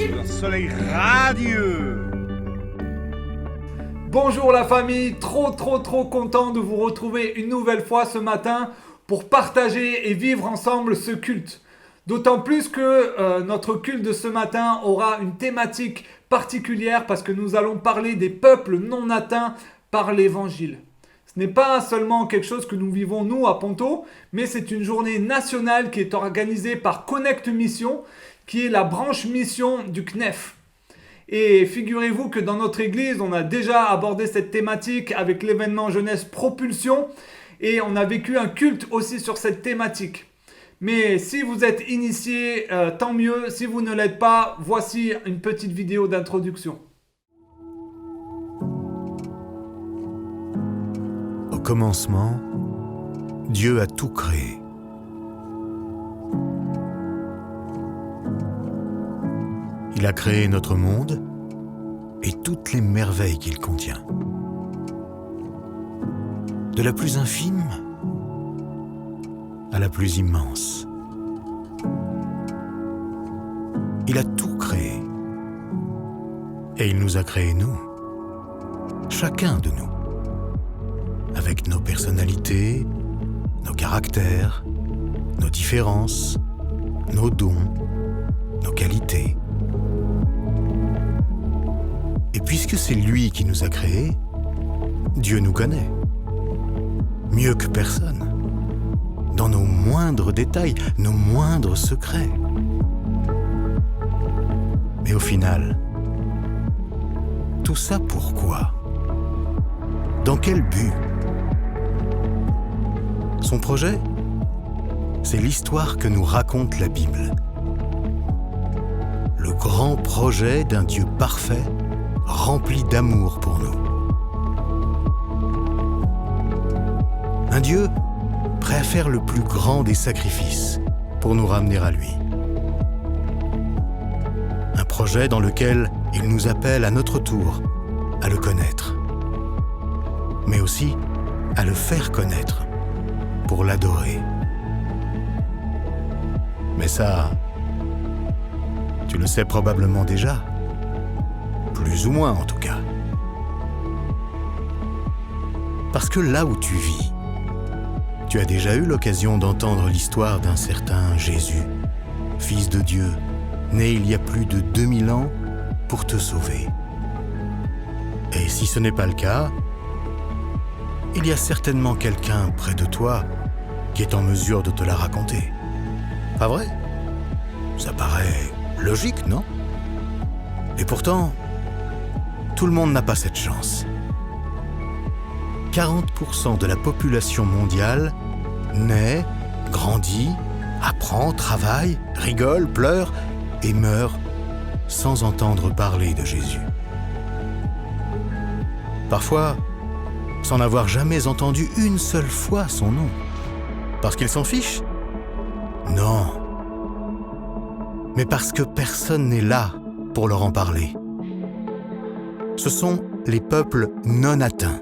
sur un soleil radieux. Bonjour la famille, trop content de vous retrouver une nouvelle fois ce matin pour partager et vivre ensemble ce culte. D'autant plus que notre culte de ce matin aura une thématique particulière parce que nous allons parler des peuples non atteints par l'évangile. Ce n'est pas seulement quelque chose que nous vivons nous à Ponto, mais c'est une journée nationale qui est organisée par Connect Mission, qui est la branche mission du CNEF. Et figurez-vous que dans notre église, on a déjà abordé cette thématique avec l'événement jeunesse Propulsion et on a vécu un culte aussi sur cette thématique. Mais si vous êtes initié, tant mieux. Si vous ne l'êtes pas, voici une petite vidéo d'introduction. Au commencement, Dieu a tout créé. Il a créé notre monde et toutes les merveilles qu'il contient. De la plus infime à la plus immense. Il a tout créé. Et il nous a créés nous, chacun de nous, avec nos personnalités, nos caractères, nos différences, nos dons, nos qualités. Et puisque c'est lui qui nous a créés, Dieu nous connaît. Mieux que personne. Dans nos moindres détails, nos moindres secrets. Mais au final, tout ça pourquoi? Dans quel but? Son projet, c'est l'histoire que nous raconte la Bible. Le grand projet d'un Dieu parfait, rempli d'amour pour nous. Un Dieu prêt à faire le plus grand des sacrifices pour nous ramener à lui. Un projet dans lequel il nous appelle à notre tour à le connaître, mais aussi à le faire connaître pour l'adorer. Mais ça, tu le sais probablement déjà. Plus ou moins en tout cas. Parce que là où tu vis, tu as déjà eu l'occasion d'entendre l'histoire d'un certain Jésus, Fils de Dieu, né il y a plus de 2000 ans pour te sauver. Et si ce n'est pas le cas, il y a certainement quelqu'un près de toi qui est en mesure de te la raconter. Pas vrai? Ça paraît logique, non? Et pourtant, tout le monde n'a pas cette chance. 40% de la population mondiale naît, grandit, apprend, travaille, rigole, pleure et meurt sans entendre parler de Jésus. Parfois, sans n'avoir jamais entendu une seule fois son nom. Parce qu'ils s'en fichent? Non. Mais parce que personne n'est là pour leur en parler. Ce sont les peuples non atteints,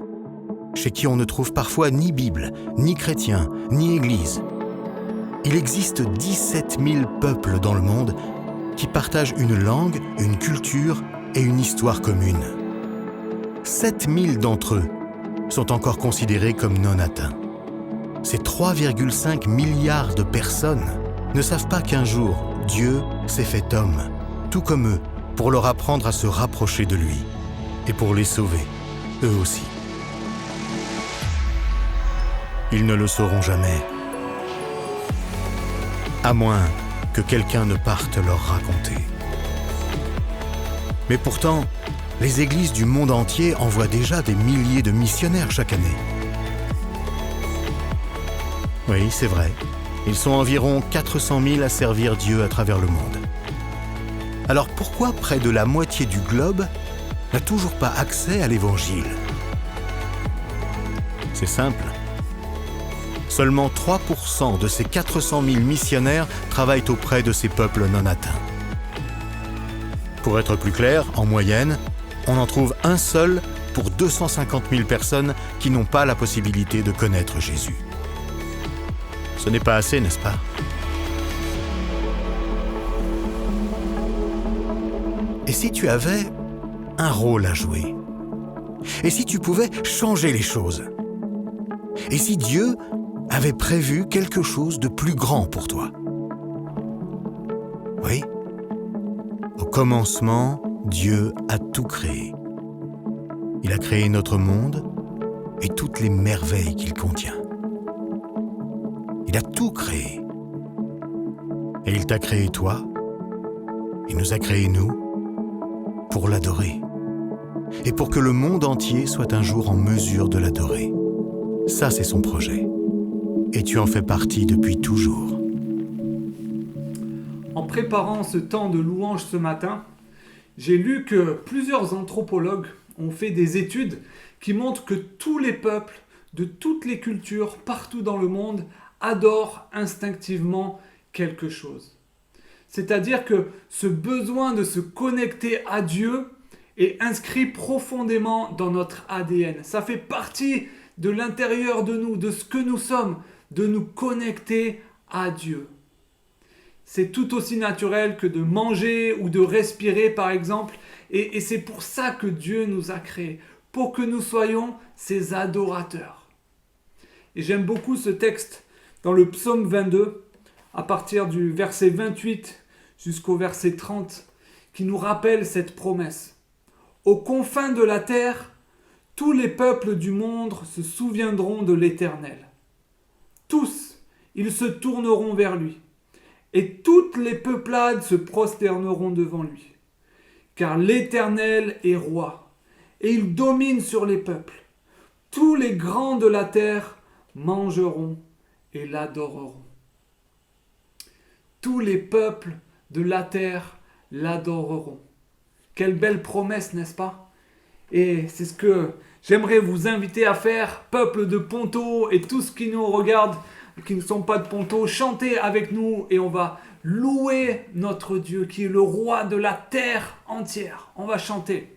chez qui on ne trouve parfois ni Bible, ni chrétiens, ni Église. Il existe 17 000 peuples dans le monde qui partagent une langue, une culture et une histoire commune. 7 000 d'entre eux sont encore considérés comme non atteints. Ces 3,5 milliards de personnes ne savent pas qu'un jour, Dieu s'est fait homme, tout comme eux, pour leur apprendre à se rapprocher de lui. Et pour les sauver, eux aussi. Ils ne le sauront jamais, à moins que quelqu'un ne parte leur raconter. Mais pourtant, les églises du monde entier envoient déjà des milliers de missionnaires chaque année. Oui, c'est vrai, ils sont environ 400 000 à servir Dieu à travers le monde. Alors pourquoi près de la moitié du globe n'a toujours pas accès à l'évangile? C'est simple. Seulement 3% de ces 400 000 missionnaires travaillent auprès de ces peuples non atteints. Pour être plus clair, en moyenne, on en trouve un seul pour 250 000 personnes qui n'ont pas la possibilité de connaître Jésus. Ce n'est pas assez, n'est-ce pas? Et si tu avais un rôle à jouer? Et si tu pouvais changer les choses? Et si Dieu avait prévu quelque chose de plus grand pour toi? Oui. Au commencement, Dieu a tout créé. Il a créé notre monde et toutes les merveilles qu'il contient. Il a tout créé. Et il t'a créé toi, il nous a créés nous, pour l'adorer. Et pour que le monde entier soit un jour en mesure de l'adorer. Ça, c'est son projet. Et tu en fais partie depuis toujours. En préparant ce temps de louange ce matin, j'ai lu que plusieurs anthropologues ont fait des études qui montrent que tous les peuples, de toutes les cultures, partout dans le monde, adorent instinctivement quelque chose. C'est-à-dire que ce besoin de se connecter à Dieu est inscrit profondément dans notre ADN. Ça fait partie de l'intérieur de nous, de ce que nous sommes, de nous connecter à Dieu. C'est tout aussi naturel que de manger ou de respirer, par exemple. Et c'est pour ça que Dieu nous a créés, pour que nous soyons ses adorateurs. Et j'aime beaucoup ce texte dans le psaume 22, à partir du verset 28 jusqu'au verset 30, qui nous rappelle cette promesse. Aux confins de la terre, tous les peuples du monde se souviendront de l'Éternel. Tous, ils se tourneront vers lui. Et toutes les peuplades se prosterneront devant lui. Car l'Éternel est roi, et il domine sur les peuples. Tous les grands de la terre mangeront et l'adoreront. Tous les peuples de la terre l'adoreront. Quelle belle promesse, n'est-ce pas? Et c'est ce que j'aimerais vous inviter à faire, peuple de Ponto et tous qui nous regardent, qui ne sont pas de Ponto, chantez avec nous et on va louer notre Dieu qui est le roi de la terre entière. On va chanter.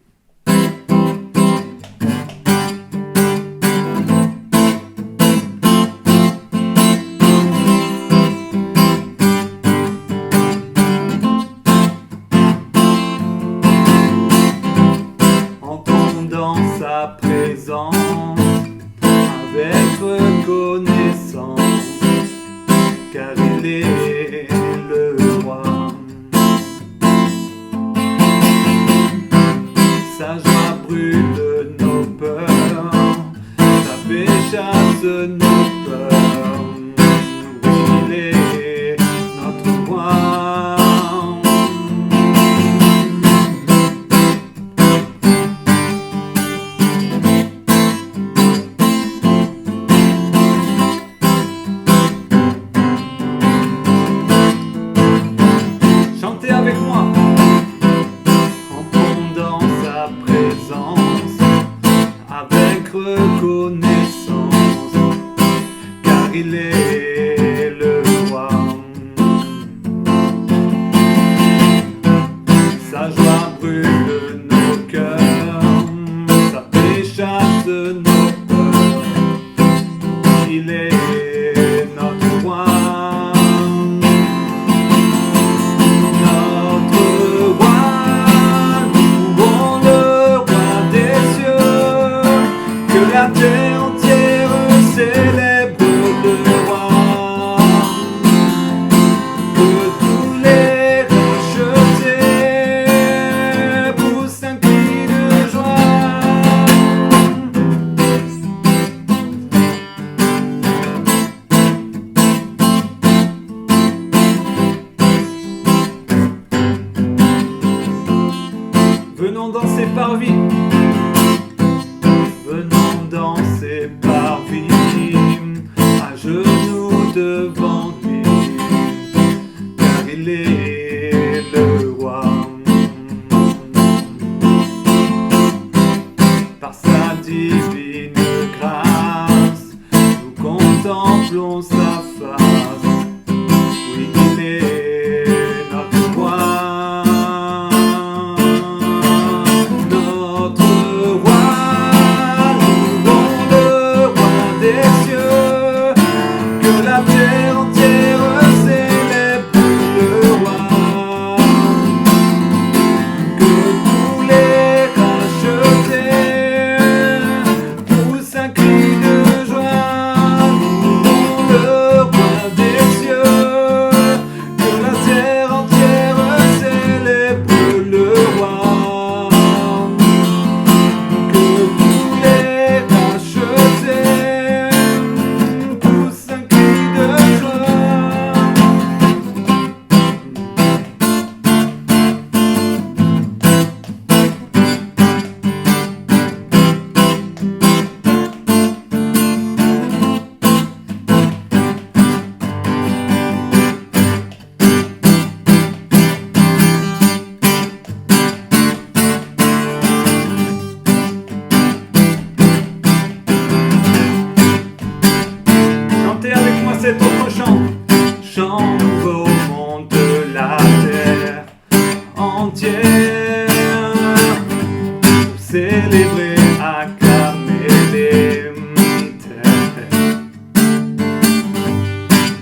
Entendant sa présence avec reconnaissance, car il est le roi. Sa joie brûle nos peurs, sa paix chasse nos peurs. Oui, il est notre roi. Chantez avec moi. Entendant sa présence avec reconnaissance, car il est le roi. Sa joie brûle nos cœurs, sa paix chasse nos peurs. Il est notre roi. Notre roi, louons le roi des cieux, que la terre entière célèbre le roi, que tous les rachetés poussent un cri de joie. Venons danser parvis, venons danser parvis, à genoux devant lui, car il est le roi. Par sa divine grâce, nous contemplons sa face. Oui, il est notre roi. Notre roi, louons le roi des cieux, que la terre entière célèbre le roi, que célébrer, acclamer l'Éternel.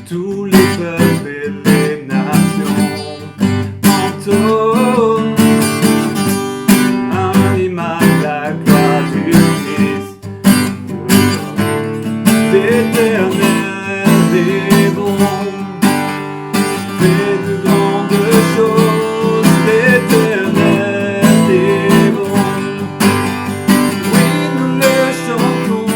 Tous les peuples et les nations entonnent un hymne à la gloire du Christ. L'Éternel est bon, fait de grandes choses. L'Éternel est bon, oui nous le chantons.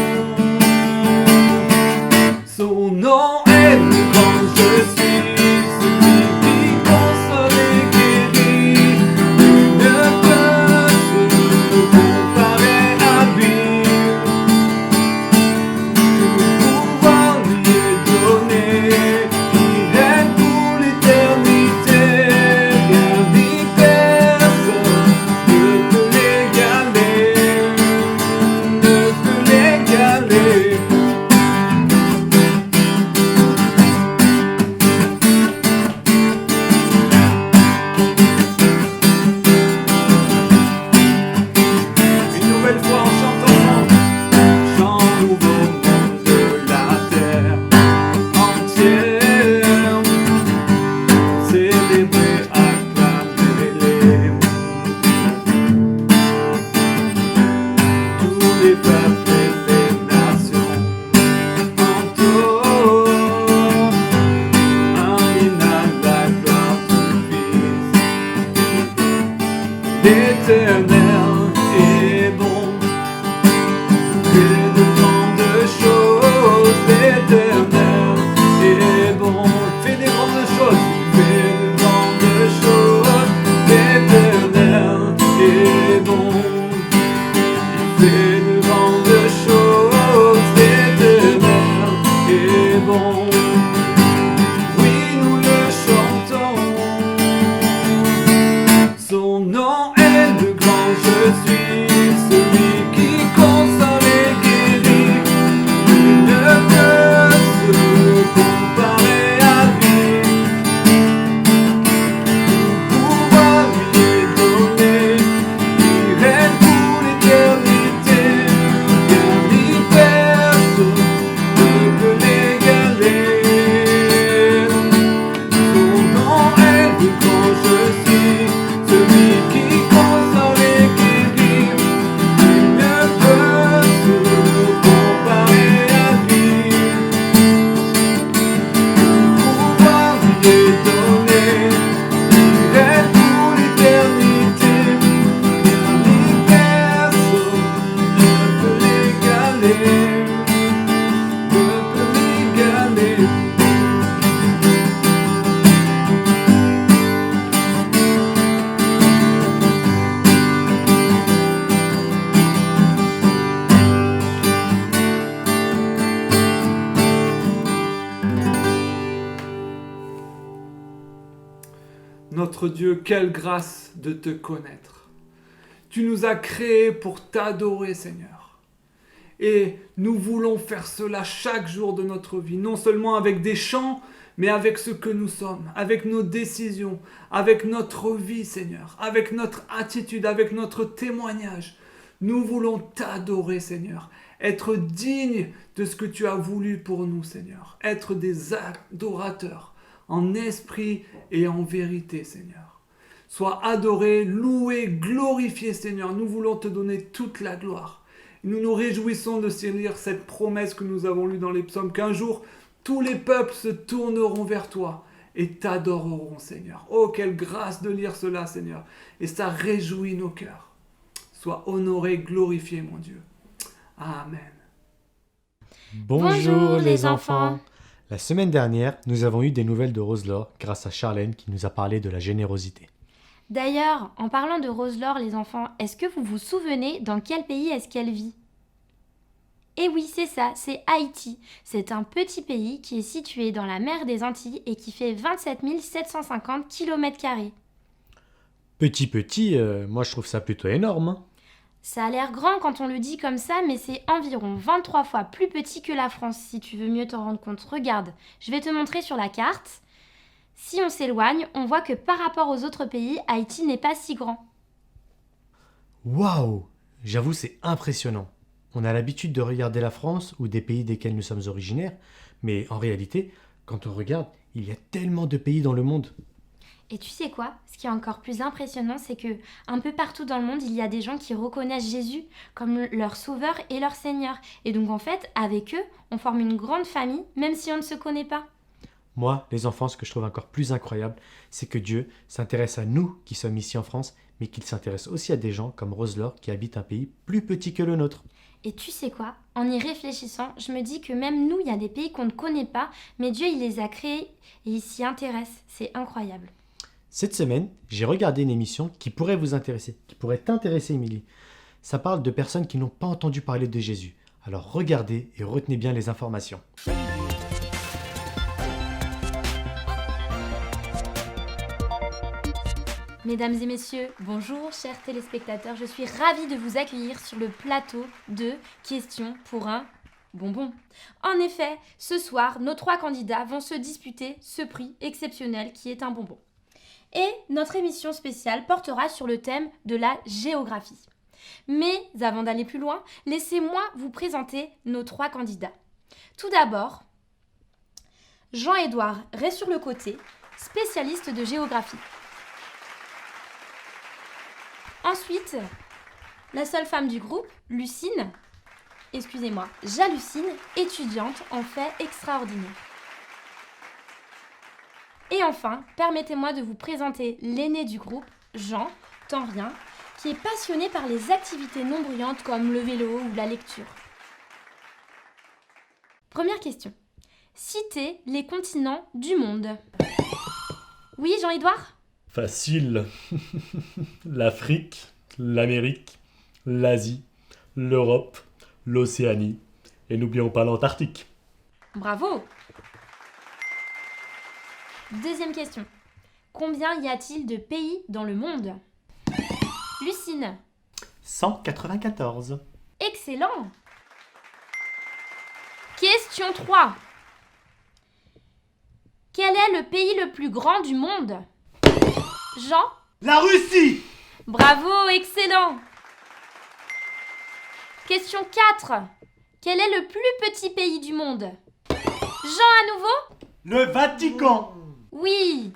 Son nom est le grand je suis, celui qui console et guérit. Nul ne peut se comparer à lui. Tout pouvoir lui est donné, il règne pour l'éternité. Rien ni personne ne peut l'égaler, ne peut l'égaler. Une nouvelle fois on chante ensemble, chant nouveau monde de la terre entière, célébrer, acclamer tous les peuples et les nations entonnent un hymne à la gloire du Fils. L'Éternel est bon, fait de grandes choses. L'Éternel est bon, fait des grandes choses, fait de grandes choses. L'Éternel est bon, il fait de grandes choses. L'Éternel est bon, oui nous le chantons. Son nom est le grand je suis, celui qui console et guérit. Nul ne peut se comparer à lui. Tout pouvoir lui est donné, il règne pour l'éternité. Rien ni personne ne peut l'égaler. Son nom est le grand je suis, celui qui console et guérit. Nul ne peut se comparer à lui. Tout pouvoir lui est donné, il règne pour l'éternité. Rien ni personne ne peut l'égaler, ne peut l'égaler. Notre Dieu, quelle grâce de te connaître. Tu nous as créés pour t'adorer, Seigneur. Et nous voulons faire cela chaque jour de notre vie, non seulement avec des chants, mais avec ce que nous sommes, avec nos décisions, avec notre vie, Seigneur, avec notre attitude, avec notre témoignage. Nous voulons t'adorer, Seigneur, être dignes de ce que tu as voulu pour nous, Seigneur, être des adorateurs en esprit et en vérité, Seigneur. Sois adoré, loué, glorifié, Seigneur. Nous voulons te donner toute la gloire. Nous nous réjouissons de saisir cette promesse que nous avons lue dans les psaumes, qu'un jour, tous les peuples se tourneront vers toi et t'adoreront, Seigneur. Oh, quelle grâce de lire cela, Seigneur. Et ça réjouit nos cœurs. Sois honoré, glorifié, mon Dieu. Amen. Bonjour les enfants. La semaine dernière, nous avons eu des nouvelles de Rose-Laure grâce à Charlène qui nous a parlé de la générosité. D'ailleurs, en parlant de Rose-Laure, les enfants, est-ce que vous vous souvenez dans quel pays est-ce qu'elle vit ? Eh oui, c'est ça, c'est Haïti. C'est un petit pays qui est situé dans la mer des Antilles et qui fait 27 750 km². Petit, moi je trouve ça plutôt énorme. Hein. Ça a l'air grand quand on le dit comme ça, mais c'est environ 23 fois plus petit que la France, si tu veux mieux t'en rendre compte. Regarde, je vais te montrer sur la carte. Si on s'éloigne, on voit que par rapport aux autres pays, Haïti n'est pas si grand. Waouh! j'avoue, c'est impressionnant. On a l'habitude de regarder la France ou des pays desquels nous sommes originaires, mais en réalité, quand on regarde, il y a tellement de pays dans le monde. Et tu sais quoi? Ce qui est encore plus impressionnant, c'est que un peu partout dans le monde, il y a des gens qui reconnaissent Jésus comme leur sauveur et leur Seigneur. Et donc en fait, avec eux, on forme une grande famille, même si on ne se connaît pas. Moi, les enfants, ce que je trouve encore plus incroyable, c'est que Dieu s'intéresse à nous qui sommes ici en France, mais qu'il s'intéresse aussi à des gens comme Rose-Laure qui habitent un pays plus petit que le nôtre. Et tu sais quoi? En y réfléchissant, je me dis que même nous, il y a des pays qu'on ne connaît pas, mais Dieu, il les a créés et il s'y intéresse. C'est incroyable. Cette semaine, j'ai regardé une émission qui pourrait vous intéresser, qui pourrait t'intéresser, Émilie. Ça parle de personnes qui n'ont pas entendu parler de Jésus. Alors regardez et retenez bien les informations. Mesdames et messieurs, bonjour chers téléspectateurs, je suis ravie de vous accueillir sur le plateau de Questions pour un bonbon. En effet, ce soir, nos 3 candidats vont se disputer ce prix exceptionnel qui est un bonbon. Et notre émission spéciale portera sur le thème de la géographie. Mais avant d'aller plus loin, laissez-moi vous présenter nos 3 candidats. Tout d'abord, Jean-Édouard reste sur le côté, spécialiste de géographie. Ensuite, la seule femme du groupe, Jalucine, étudiante en faits extraordinaires. Et enfin, permettez-moi de vous présenter l'aîné du groupe, Jean, Tanrien, qui est passionné par les activités non bruyantes comme le vélo ou la lecture. Première question. Citez les continents du monde. Oui, Jean-Édouard ? Facile. L'Afrique, l'Amérique, l'Asie, l'Europe, l'Océanie. Et n'oublions pas l'Antarctique. Bravo! Deuxième question. Combien y a-t-il de pays dans le monde? Lucine. 194. Excellent! Question 3. Quel est le pays le plus grand du monde? Jean? La Russie! Bravo, excellent! Question 4. Quel est le plus petit pays du monde? Jean à nouveau? Le Vatican! Oui!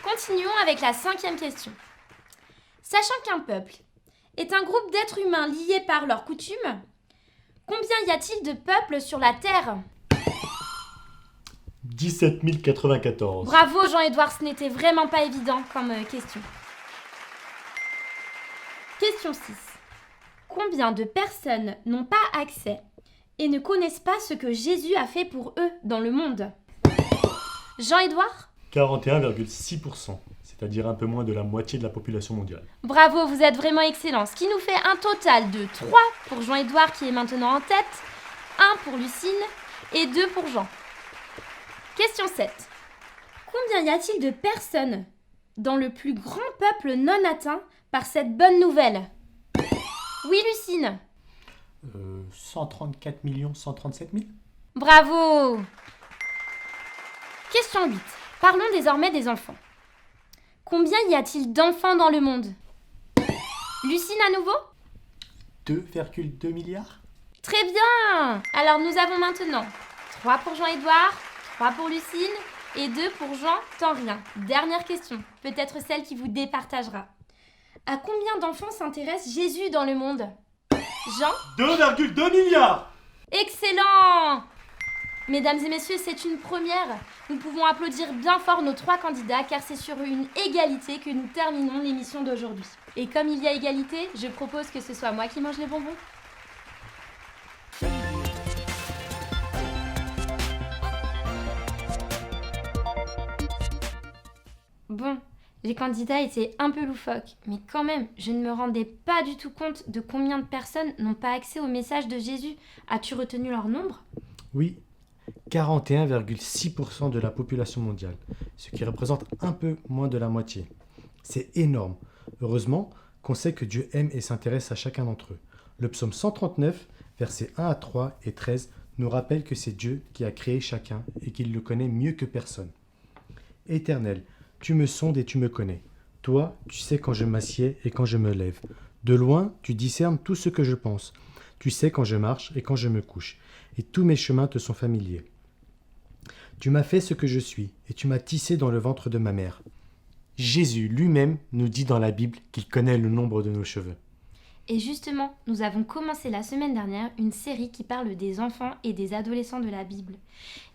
Continuons avec la 5e question. Sachant qu'un peuple est un groupe d'êtres humains liés par leurs coutumes, combien y a-t-il de peuples sur la Terre? 17 094. Bravo Jean-Édouard, ce n'était vraiment pas évident comme question. Question 6. Combien de personnes n'ont pas accès et ne connaissent pas ce que Jésus a fait pour eux dans le monde? Jean-Édouard? 41,6%, c'est-à-dire un peu moins de la moitié de la population mondiale. Bravo, vous êtes vraiment excellent. Ce qui nous fait un total de 3 pour Jean-Édouard qui est maintenant en tête, 1 pour Lucine et 2 pour Jean. Question 7. Combien y a-t-il de personnes dans le plus grand peuple non atteint par cette bonne nouvelle? Oui, Lucine. 134 137 000. Bravo. Question 8. Parlons désormais des enfants. Combien y a-t-il d'enfants dans le monde? Lucine à nouveau? 2,2 milliards. Très bien. Alors nous avons maintenant 3 pour Jean-Édouard, 3 pour Lucine et 2 pour Jean Tanrien. Dernière question, peut-être celle qui vous départagera. À combien d'enfants s'intéresse Jésus dans le monde? Jean? 2,2 milliards. Excellent! Mesdames et messieurs, c'est une première. Nous pouvons applaudir bien fort nos 3 candidats car c'est sur une égalité que nous terminons l'émission d'aujourd'hui. Et comme il y a égalité, je propose que ce soit moi qui mange les bonbons. Bon, les candidats étaient un peu loufoques, mais quand même, je ne me rendais pas du tout compte de combien de personnes n'ont pas accès au message de Jésus. As-tu retenu leur nombre? Oui, 41,6% de la population mondiale, ce qui représente un peu moins de la moitié. C'est énorme. Heureusement qu'on sait que Dieu aime et s'intéresse à chacun d'entre eux. Le psaume 139, versets 1 à 3 et 13, nous rappelle que c'est Dieu qui a créé chacun et qu'il le connaît mieux que personne. Éternel, tu me sondes et tu me connais. Toi, tu sais quand je m'assieds et quand je me lève. De loin, tu discernes tout ce que je pense. Tu sais quand je marche et quand je me couche. Et tous mes chemins te sont familiers. Tu m'as fait ce que je suis, et tu m'as tissé dans le ventre de ma mère. Jésus lui-même nous dit dans la Bible qu'il connaît le nombre de nos cheveux. Et justement, nous avons commencé la semaine dernière une série qui parle des enfants et des adolescents de la Bible.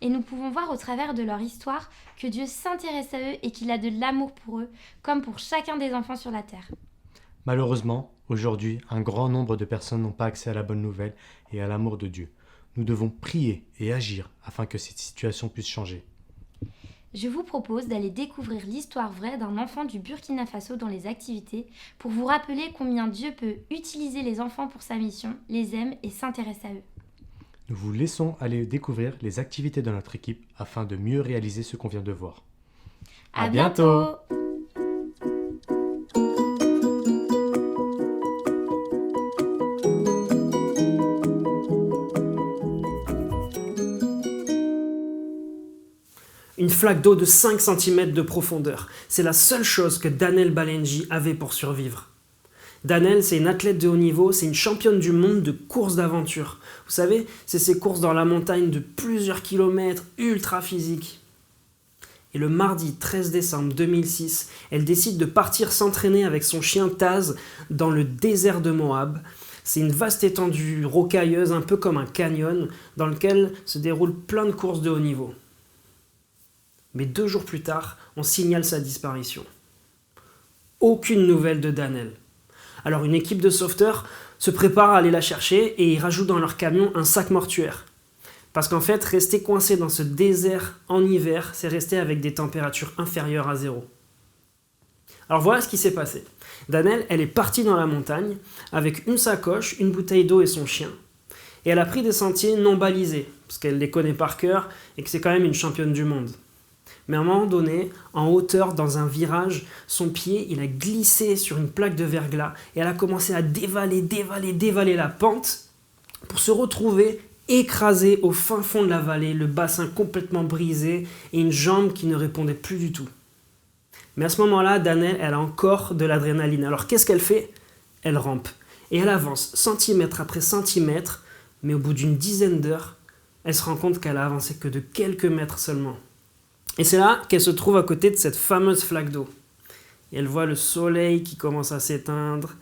Et nous pouvons voir au travers de leur histoire que Dieu s'intéresse à eux et qu'il a de l'amour pour eux, comme pour chacun des enfants sur la terre. Malheureusement, aujourd'hui, un grand nombre de personnes n'ont pas accès à la bonne nouvelle et à l'amour de Dieu. Nous devons prier et agir afin que cette situation puisse changer. Je vous propose d'aller découvrir l'histoire vraie d'un enfant du Burkina Faso dans les activités pour vous rappeler combien Dieu peut utiliser les enfants pour sa mission, les aime et s'intéresse à eux. Nous vous laissons aller découvrir les activités de notre équipe afin de mieux réaliser ce qu'on vient de voir. À bientôt. Une flaque d'eau de 5 cm de profondeur. C'est la seule chose que Danelle Balenji avait pour survivre. Danelle, c'est une athlète de haut niveau, c'est une championne du monde de course d'aventure. Vous savez, c'est ces courses dans la montagne de plusieurs kilomètres, ultra physiques. Et le mardi 13 décembre 2006, elle décide de partir s'entraîner avec son chien Taz dans le désert de Moab. C'est une vaste étendue rocailleuse, un peu comme un canyon, dans lequel se déroulent plein de courses de haut niveau. Mais 2 jours plus tard, on signale sa disparition. Aucune nouvelle de Danelle. Alors une équipe de sauveteurs se prépare à aller la chercher et ils rajoutent dans leur camion un sac mortuaire. Parce qu'en fait, rester coincé dans ce désert en hiver, c'est rester avec des températures inférieures à 0. Alors voilà ce qui s'est passé. Danelle, elle est partie dans la montagne avec une sacoche, une bouteille d'eau et son chien. Et elle a pris des sentiers non balisés, parce qu'elle les connaît par cœur et que c'est quand même une championne du monde. Mais à un moment donné, en hauteur, dans un virage, son pied, il a glissé sur une plaque de verglas et elle a commencé à dévaler la pente pour se retrouver écrasée au fin fond de la vallée, le bassin complètement brisé et une jambe qui ne répondait plus du tout. Mais à ce moment-là, Danelle, elle a encore de l'adrénaline. Alors qu'est-ce qu'elle fait ? Elle rampe et elle avance centimètre après centimètre, mais au bout d'une dizaine d'heures, elle se rend compte qu'elle a avancé que de quelques mètres seulement. Et c'est là qu'elle se trouve à côté de cette fameuse flaque d'eau. Et elle voit le soleil qui commence à s'éteindre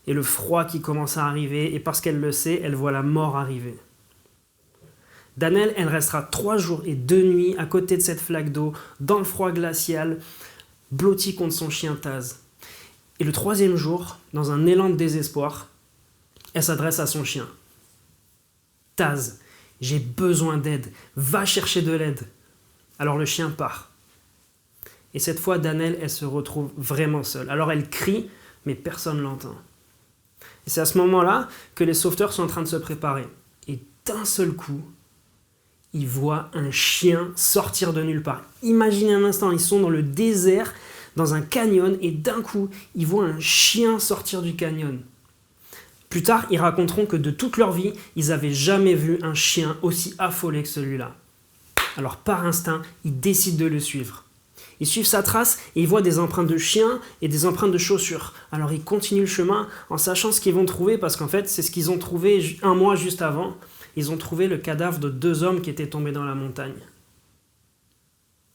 et le froid qui commence à arriver. Et parce qu'elle le sait, elle voit la mort arriver. Danelle, elle restera 3 jours et 2 nuits à côté de cette flaque d'eau, dans le froid glacial, blottie contre son chien Taz. Et le 3e jour, dans un élan de désespoir, elle s'adresse à son chien. « Taz, j'ai besoin d'aide. Va chercher de l'aide. » Alors le chien part. Et cette fois, Danelle, elle se retrouve vraiment seule. Alors elle crie, mais personne ne l'entend. Et c'est à ce moment-là que les sauveteurs sont en train de se préparer. Et d'un seul coup, ils voient un chien sortir de nulle part. Imaginez un instant, ils sont dans le désert, dans un canyon, et d'un coup, ils voient un chien sortir du canyon. Plus tard, ils raconteront que de toute leur vie, ils n'avaient jamais vu un chien aussi affolé que celui-là. Alors par instinct, ils décident de le suivre. Ils suivent sa trace et ils voient des empreintes de chiens et des empreintes de chaussures. Alors ils continuent le chemin en sachant ce qu'ils vont trouver parce qu'en fait, c'est ce qu'ils ont trouvé 1 mois juste avant. Ils ont trouvé le cadavre de 2 hommes qui étaient tombés dans la montagne.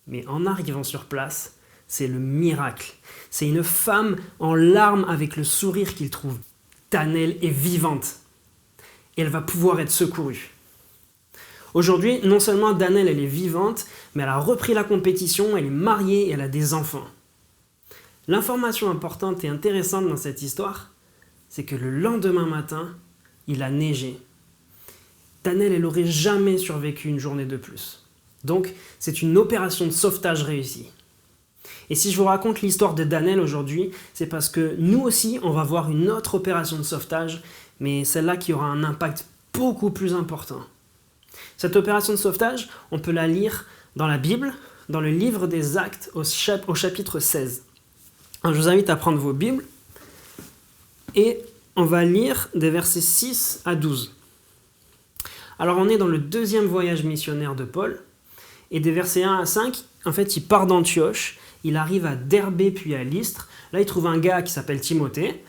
Mais en arrivant sur place, c'est le miracle. C'est une femme en larmes avec le sourire qu'ils trouvent. Danelle est vivante. Et elle va pouvoir être secourue. Aujourd'hui, non seulement Danelle, elle est vivante, mais elle a repris la compétition, elle est mariée et elle a des enfants. L'information importante et intéressante dans cette histoire, c'est que le lendemain matin, il a neigé. Danelle, elle n'aurait jamais survécu une journée de plus. Donc, c'est une opération de sauvetage réussie. Et si je vous raconte l'histoire de Danelle aujourd'hui, c'est parce que nous aussi, on va voir une autre opération de sauvetage, mais celle-là qui aura un impact beaucoup plus important. Cette opération de sauvetage, on peut la lire dans la Bible, dans le livre des Actes, au chapitre 16. Alors, je vous invite à prendre vos Bibles et on va lire des versets 6 à 12. Alors, on est dans le 2e voyage missionnaire de Paul et des versets 1 à 5, en fait, il part d'Antioche il arrive à Derbé puis à Lystre. Là, il trouve un gars qui s'appelle Timothée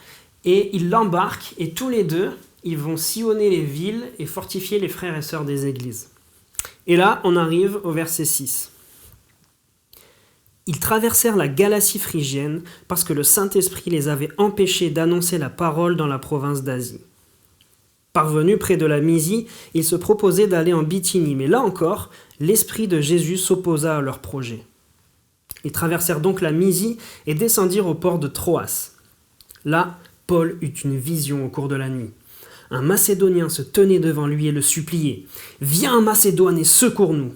et il l'embarque et tous les deux, ils vont sillonner les villes et fortifier les frères et sœurs des églises. Et là, on arrive au verset 6. Ils traversèrent la Galatie phrygienne parce que le Saint-Esprit les avait empêchés d'annoncer la parole dans la province d'Asie. Parvenus près de la Mysie, ils se proposaient d'aller en Bithynie, mais là encore, l'Esprit de Jésus s'opposa à leur projet. Ils traversèrent donc la Mysie et descendirent au port de Troas. Là, Paul eut une vision au cours de la nuit. Un Macédonien se tenait devant lui et le suppliait « Viens en Macédoine et secours-nous »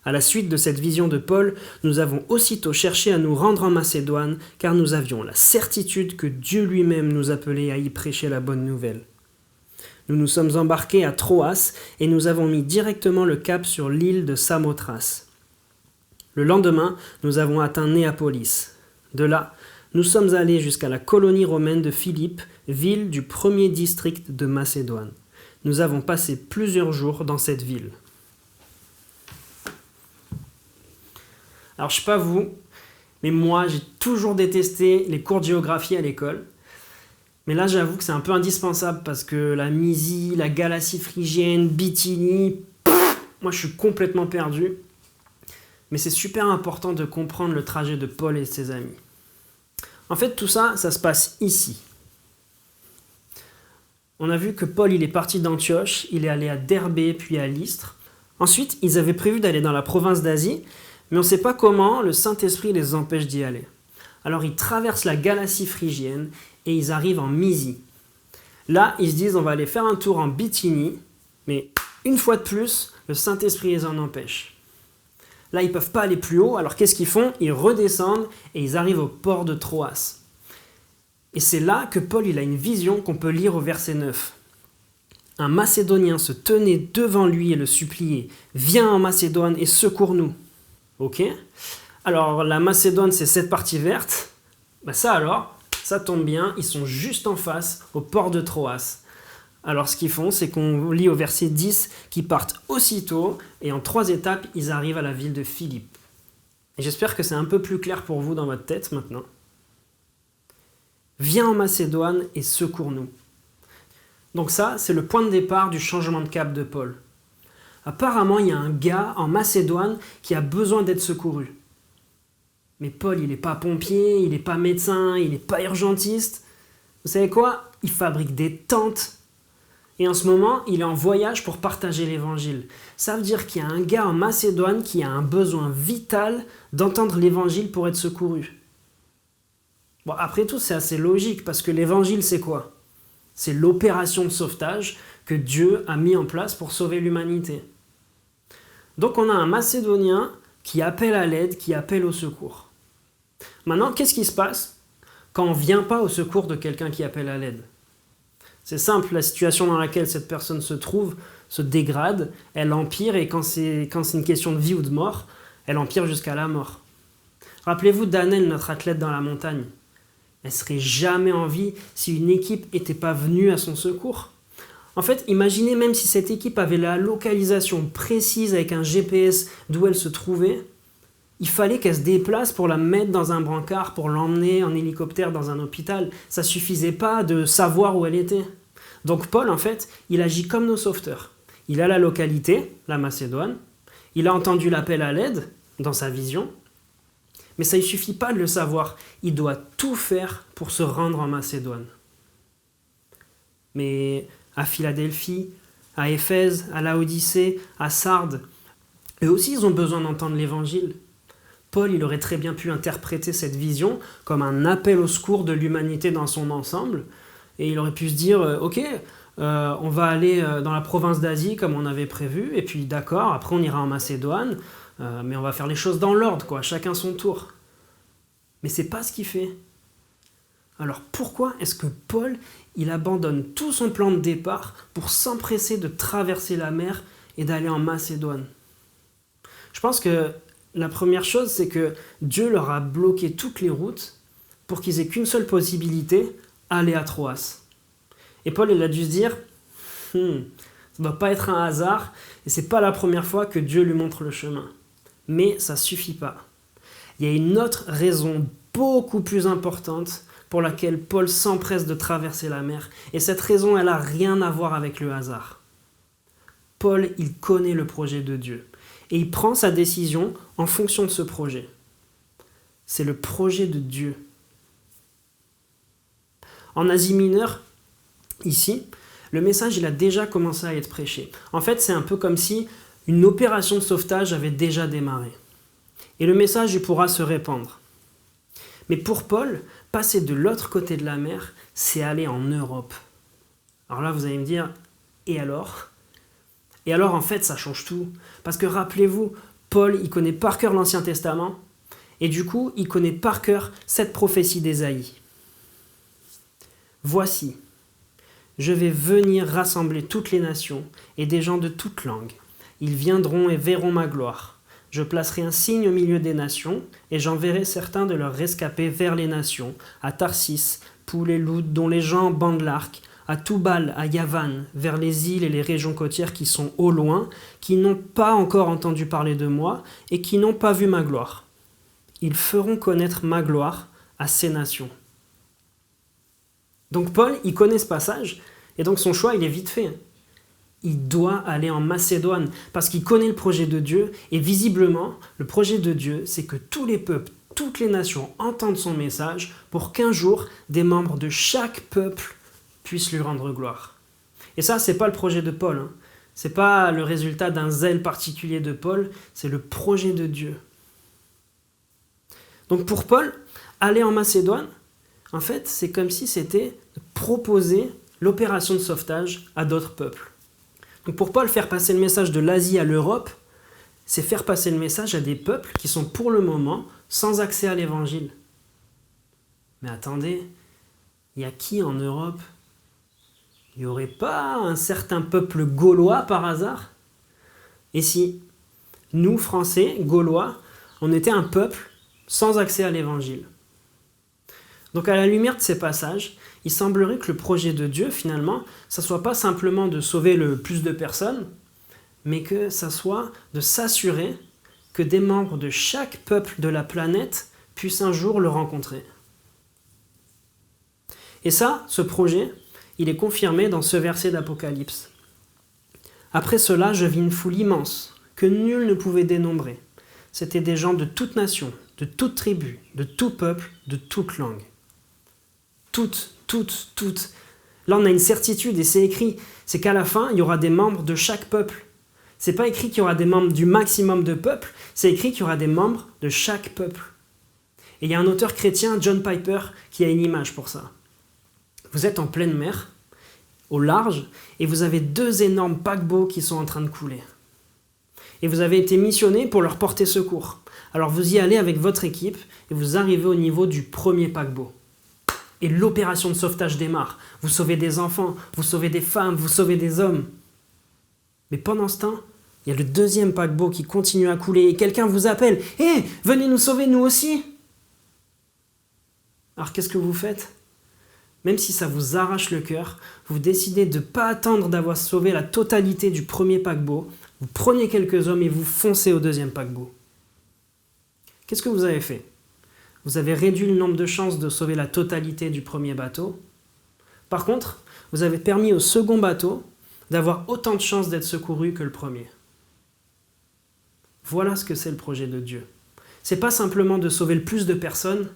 À la suite de cette vision de Paul, nous avons aussitôt cherché à nous rendre en Macédoine, car nous avions la certitude que Dieu lui-même nous appelait à y prêcher la bonne nouvelle. Nous nous sommes embarqués à Troas et nous avons mis directement le cap sur l'île de Samothrace. Le lendemain, nous avons atteint Néapolis. De là, nous sommes allés jusqu'à la colonie romaine de Philippe, ville du premier district de Macédoine. Nous avons passé plusieurs jours dans cette ville. Alors, je ne sais pas vous, mais moi, j'ai toujours détesté les cours de géographie à l'école. Mais là, j'avoue que c'est un peu indispensable parce que la Mysie, la Galatie phrygienne, Bithynie, moi, je suis complètement perdu. Mais c'est super important de comprendre le trajet de Paul et de ses amis. En fait, tout ça, ça se passe ici. On a vu que Paul, il est parti d'Antioche, il est allé à Derbé, puis à Lystre. Ensuite, ils avaient prévu d'aller dans la province d'Asie, mais on ne sait pas comment le Saint-Esprit les empêche d'y aller. Alors ils traversent la Galatie phrygienne et ils arrivent en Mysie. Là, ils se disent on va aller faire un tour en Bithynie, mais une fois de plus, le Saint-Esprit les en empêche. Là, ils ne peuvent pas aller plus haut, alors qu'est-ce qu'ils font? Ils redescendent et ils arrivent au port de Troas. Et c'est là que Paul il a une vision qu'on peut lire au verset 9. Un Macédonien se tenait devant lui et le suppliait « Viens en Macédoine et secours-nous » Ok. Alors, la Macédoine, c'est cette partie verte. Ça tombe bien, ils sont juste en face, au port de Troas. Alors, ce qu'ils font, c'est qu'on lit au verset 10 qu'ils partent aussitôt, et en 3 étapes, ils arrivent à la ville de Philippe. Et j'espère que c'est un peu plus clair pour vous dans votre tête maintenant. Viens en Macédoine et secours-nous. Donc ça, c'est le point de départ du changement de cap de Paul. Apparemment, il y a un gars en Macédoine qui a besoin d'être secouru. Mais Paul, il n'est pas pompier, il n'est pas médecin, il n'est pas urgentiste. Vous savez quoi? Il fabrique des tentes. Et en ce moment, il est en voyage pour partager l'évangile. Ça veut dire qu'il y a un gars en Macédoine qui a un besoin vital d'entendre l'évangile pour être secouru. Bon, après tout, c'est assez logique parce que l'évangile, c'est quoi? C'est l'opération de sauvetage que Dieu a mis en place pour sauver l'humanité. Donc on a un Macédonien qui appelle à l'aide, qui appelle au secours. Maintenant, qu'est-ce qui se passe quand on ne vient pas au secours de quelqu'un qui appelle à l'aide? C'est simple, la situation dans laquelle cette personne se trouve se dégrade, elle empire, et quand c'est une question de vie ou de mort, elle empire jusqu'à la mort. Rappelez-vous d'Anel, notre athlète dans la montagne. Elle ne serait jamais en vie si une équipe n'était pas venue à son secours. En fait, imaginez même si cette équipe avait la localisation précise avec un GPS d'où elle se trouvait, il fallait qu'elle se déplace pour la mettre dans un brancard, pour l'emmener en hélicoptère dans un hôpital. Ça ne suffisait pas de savoir où elle était. Donc Paul, en fait, il agit comme nos sauveteurs. Il a la localité, la Macédoine, il a entendu l'appel à l'aide dans sa vision, mais ça ne suffit pas de le savoir. Il doit tout faire pour se rendre en Macédoine. Mais à Philadelphie, à Éphèse, à Laodicée, à Sardes, eux aussi ils ont besoin d'entendre l'évangile. Paul, il aurait très bien pu interpréter cette vision comme un appel au secours de l'humanité dans son ensemble, et il aurait pu se dire « Ok, on va aller dans la province d'Asie comme on avait prévu, et puis d'accord, après on ira en Macédoine, mais on va faire les choses dans l'ordre, quoi, chacun son tour. » Mais c'est pas ce qu'il fait. Alors pourquoi est-ce que Paul, il abandonne tout son plan de départ pour s'empresser de traverser la mer et d'aller en Macédoine? Je pense que la première chose, c'est que Dieu leur a bloqué toutes les routes pour qu'ils aient qu'une seule possibilité, aller à Troas. Et Paul, il a dû se dire, ça ne doit pas être un hasard, et c'est pas la première fois que Dieu lui montre le chemin. Mais ça suffit pas. Il y a une autre raison beaucoup plus importante pour laquelle Paul s'empresse de traverser la mer. Et cette raison, elle n'a rien à voir avec le hasard. Paul, il connaît le projet de Dieu. Et il prend sa décision en fonction de ce projet. C'est le projet de Dieu. En Asie mineure, ici, le message il a déjà commencé à être prêché. En fait, c'est un peu comme si une opération de sauvetage avait déjà démarré. Et le message il pourra se répandre. Mais pour Paul, passer de l'autre côté de la mer, c'est aller en Europe. Alors là, vous allez me dire, et alors ? Et alors, en fait, ça change tout. Parce que rappelez-vous, Paul, il connaît par cœur l'Ancien Testament, et du coup, il connaît par cœur cette prophétie d'Ésaïe. Voici, je vais venir rassembler toutes les nations et des gens de toutes langues. Ils viendront et verront ma gloire. Je placerai un signe au milieu des nations, et j'enverrai certains de leurs rescapés vers les nations, à Tarsis, Poul et Loud, dont les gens bandent l'arc, à Toubal, à Yavan, vers les îles et les régions côtières qui sont au loin, qui n'ont pas encore entendu parler de moi, et qui n'ont pas vu ma gloire. Ils feront connaître ma gloire à ces nations. Donc Paul, il connaît ce passage, et donc son choix, il est vite fait. Il doit aller en Macédoine, parce qu'il connaît le projet de Dieu, et visiblement, le projet de Dieu, c'est que tous les peuples, toutes les nations entendent son message, pour qu'un jour, des membres de chaque peuple puissent lui rendre gloire. Et ça, c'est pas le projet de Paul, hein. C'est pas le résultat d'un zèle particulier de Paul, c'est le projet de Dieu. Donc pour Paul, aller en Macédoine, en fait, c'est comme si c'était proposer l'opération de sauvetage à d'autres peuples. Donc pour Paul, faire passer le message de l'Asie à l'Europe, c'est faire passer le message à des peuples qui sont pour le moment sans accès à l'évangile. Mais attendez, il y a qui en Europe ? Il n'y aurait pas un certain peuple gaulois par hasard ? Et si nous, Français, Gaulois, on était un peuple sans accès à l'évangile ? Donc à la lumière de ces passages, il semblerait que le projet de Dieu, finalement, ça ne soit pas simplement de sauver le plus de personnes, mais que ça soit de s'assurer que des membres de chaque peuple de la planète puissent un jour le rencontrer. Et ça, ce projet, il est confirmé dans ce verset d'Apocalypse. Après cela, je vis une foule immense, que nul ne pouvait dénombrer. C'étaient des gens de toute nation, de toute tribu, de tout peuple, de toute langue. Toutes. Là, on a une certitude et c'est écrit, c'est qu'à la fin, il y aura des membres de chaque peuple. C'est pas écrit qu'il y aura des membres du maximum de peuples, c'est écrit qu'il y aura des membres de chaque peuple. Et il y a un auteur chrétien, John Piper, qui a une image pour ça. Vous êtes en pleine mer, au large, et vous avez 2 énormes paquebots qui sont en train de couler. Et vous avez été missionné pour leur porter secours. Alors vous y allez avec votre équipe, et vous arrivez au niveau du premier paquebot. Et l'opération de sauvetage démarre. Vous sauvez des enfants, vous sauvez des femmes, vous sauvez des hommes. Mais pendant ce temps, il y a le 2e paquebot qui continue à couler et quelqu'un vous appelle. « Hé, venez nous sauver nous aussi !» Alors qu'est-ce que vous faites ? Même si ça vous arrache le cœur, vous décidez de ne pas attendre d'avoir sauvé la totalité du premier paquebot. Vous prenez quelques hommes et vous foncez au 2e paquebot. Qu'est-ce que vous avez fait ? Vous avez réduit le nombre de chances de sauver la totalité du premier bateau. Par contre, vous avez permis au second bateau d'avoir autant de chances d'être secouru que le premier. Voilà ce que c'est le projet de Dieu. C'est pas simplement de sauver le plus de personnes,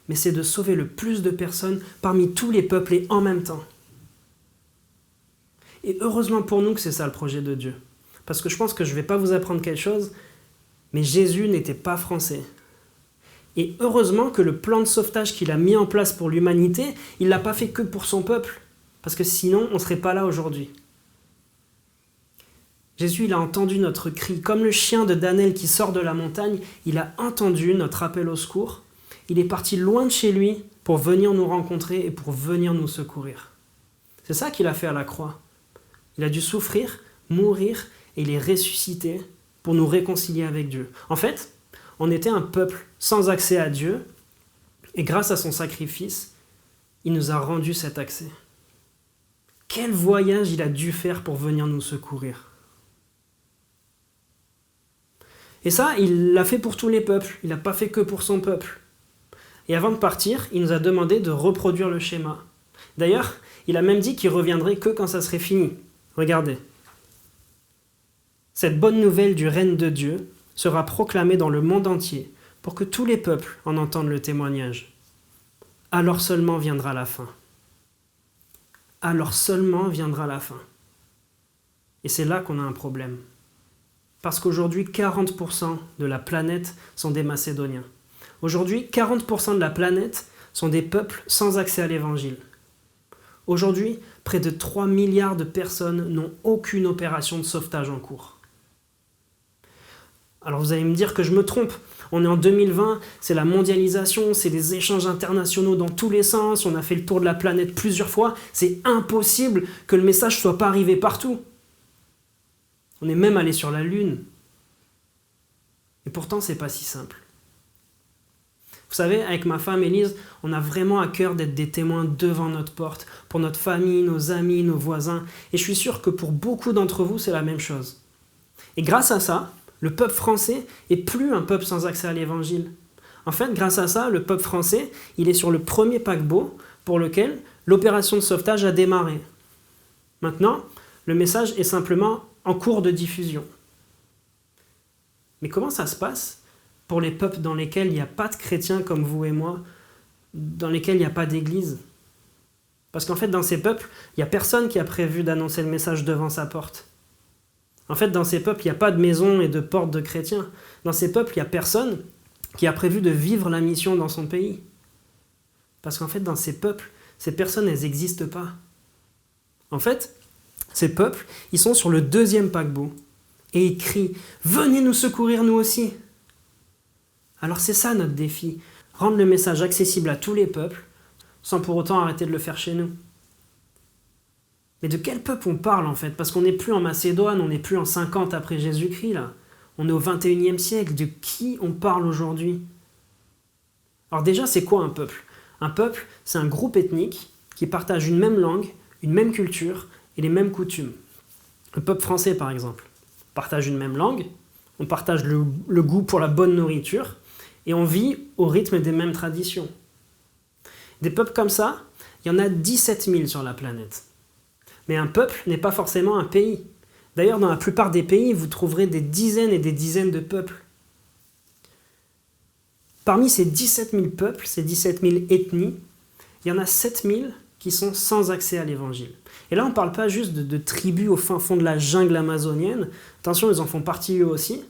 mais c'est de sauver le plus de personnes parmi tous les peuples et en même temps. Et heureusement pour nous que c'est ça le projet de Dieu. Parce que je pense que je ne vais pas vous apprendre quelque chose, mais Jésus n'était pas français. Et heureusement que le plan de sauvetage qu'il a mis en place pour l'humanité, il ne l'a pas fait que pour son peuple, parce que sinon on ne serait pas là aujourd'hui. Jésus, il a entendu notre cri, comme le chien de Daniel qui sort de la montagne, il a entendu notre appel au secours. Il est parti loin de chez lui pour venir nous rencontrer et pour venir nous secourir. C'est ça qu'il a fait à la croix. Il a dû souffrir, mourir et il est ressuscité pour nous réconcilier avec Dieu. En fait, on était un peuple sans accès à Dieu et grâce à son sacrifice, il nous a rendu cet accès. Quel voyage il a dû faire pour venir nous secourir. Et ça, il l'a fait pour tous les peuples, il n'a pas fait que pour son peuple. Et avant de partir, il nous a demandé de reproduire le schéma. D'ailleurs, il a même dit qu'il reviendrait que quand ça serait fini. Regardez. Cette bonne nouvelle du règne de Dieu sera proclamée dans le monde entier pour que tous les peuples en entendent le témoignage. Alors seulement viendra la fin. Alors seulement viendra la fin. Et c'est là qu'on a un problème. Parce qu'aujourd'hui, 40% de la planète sont des Macédoniens. Aujourd'hui, 40% de la planète sont des peuples sans accès à l'évangile. Aujourd'hui, près de 3 milliards de personnes n'ont aucune opération de sauvetage en cours. Alors vous allez me dire que je me trompe. On est en 2020, c'est la mondialisation, c'est des échanges internationaux dans tous les sens, on a fait le tour de la planète plusieurs fois, c'est impossible que le message ne soit pas arrivé partout. On est même allé sur la Lune. Et pourtant, c'est pas si simple. Vous savez, avec ma femme Élise, on a vraiment à cœur d'être des témoins devant notre porte, pour notre famille, nos amis, nos voisins. Et je suis sûr que pour beaucoup d'entre vous, c'est la même chose. Et grâce à ça, le peuple français est plus un peuple sans accès à l'évangile. En fait, grâce à ça, le peuple français, il est sur le premier paquebot pour lequel l'opération de sauvetage a démarré. Maintenant, le message est simplement en cours de diffusion. Mais comment ça se passe pour les peuples dans lesquels il n'y a pas de chrétiens comme vous et moi, dans lesquels il n'y a pas d'église? Parce qu'en fait, dans ces peuples, il n'y a personne qui a prévu d'annoncer le message devant sa porte. En fait, dans ces peuples, il n'y a pas de maison et de porte de chrétiens. Dans ces peuples, il n'y a personne qui a prévu de vivre la mission dans son pays. Parce qu'en fait, dans ces peuples, ces personnes, elles n'existent pas. En fait, ces peuples, ils sont sur le deuxième paquebot. Et ils crient « Venez nous secourir nous aussi !» Alors c'est ça notre défi, rendre le message accessible à tous les peuples, sans pour autant arrêter de le faire chez nous. Mais de quel peuple on parle en fait? Parce qu'on n'est plus en Macédoine, on n'est plus en 50 après Jésus-Christ là. On est au 21e siècle. De qui on parle aujourd'hui? Alors déjà, c'est quoi un peuple? Un peuple, c'est un groupe ethnique qui partage une même langue, une même culture et les mêmes coutumes. Le peuple français par exemple partage une même langue, on partage le goût pour la bonne nourriture et on vit au rythme des mêmes traditions. Des peuples comme ça, il y en a 17 000 sur la planète. Mais un peuple n'est pas forcément un pays. D'ailleurs, dans la plupart des pays, vous trouverez des dizaines et des dizaines de peuples. Parmi ces 17 000 peuples, ces 17 000 ethnies, il y en a 7 000 qui sont sans accès à l'évangile. Et là, on ne parle pas juste de tribus au fin fond de la jungle amazonienne. Attention, ils en font partie eux aussi.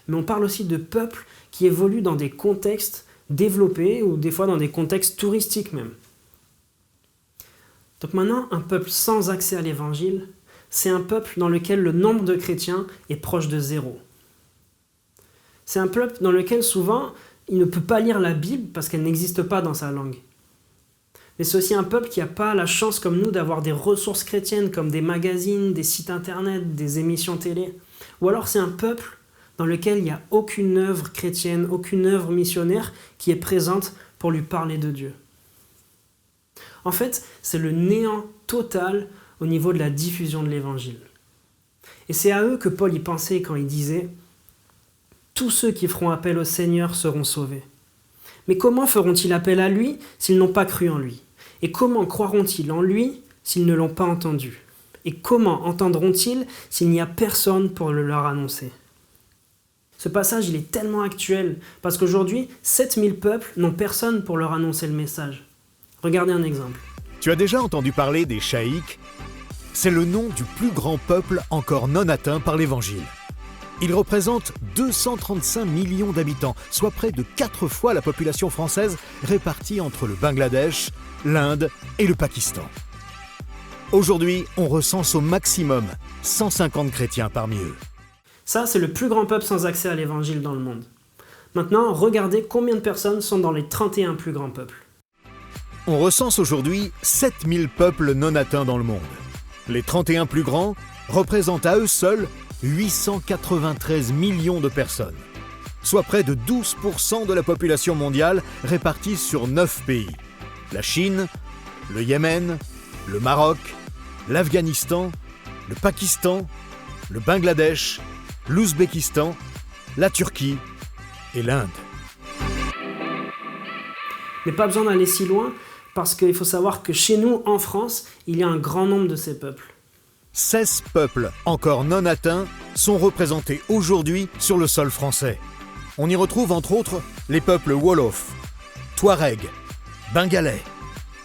Mais on parle aussi de peuples qui évoluent dans des contextes développés ou des fois dans des contextes touristiques même. Donc maintenant, un peuple sans accès à l'évangile, c'est un peuple dans lequel le nombre de chrétiens est proche de 0. C'est un peuple dans lequel souvent, il ne peut pas lire la Bible parce qu'elle n'existe pas dans sa langue. Mais c'est aussi un peuple qui n'a pas la chance comme nous d'avoir des ressources chrétiennes comme des magazines, des sites internet, des émissions télé. Ou alors c'est un peuple dans lequel il n'y a aucune œuvre chrétienne, aucune œuvre missionnaire qui est présente pour lui parler de Dieu. En fait, c'est le néant total au niveau de la diffusion de l'évangile. Et c'est à eux que Paul y pensait quand il disait « Tous ceux qui feront appel au Seigneur seront sauvés. » Mais comment feront-ils appel à lui s'ils n'ont pas cru en lui? Et comment croiront-ils en lui s'ils ne l'ont pas entendu? Et comment entendront-ils s'il n'y a personne pour le leur annoncer? Ce passage, il est tellement actuel, parce qu'aujourd'hui, 7000 peuples n'ont personne pour leur annoncer le message. Regardez un exemple. Tu as déjà entendu parler des Chaïques? C'est le nom du plus grand peuple encore non atteint par l'Évangile. Il représente 235 millions d'habitants, soit près de 4 fois la population française répartie entre le Bangladesh, l'Inde et le Pakistan. Aujourd'hui, on recense au maximum 150 chrétiens parmi eux. Ça, c'est le plus grand peuple sans accès à l'évangile dans le monde. Maintenant, regardez combien de personnes sont dans les 31 plus grands peuples. On recense aujourd'hui 7000 peuples non atteints dans le monde. Les 31 plus grands représentent à eux seuls 893 millions de personnes, soit près de 12% de la population mondiale répartie sur 9 pays. La Chine, le Yémen, le Maroc, l'Afghanistan, le Pakistan, le Bangladesh, l'Ouzbékistan, la Turquie et l'Inde. Mais pas besoin d'aller si loin, parce qu'il faut savoir que chez nous, en France, il y a un grand nombre de ces peuples. 16 peuples encore non atteints sont représentés aujourd'hui sur le sol français. On y retrouve entre autres les peuples Wolof, Touareg, Bengalais,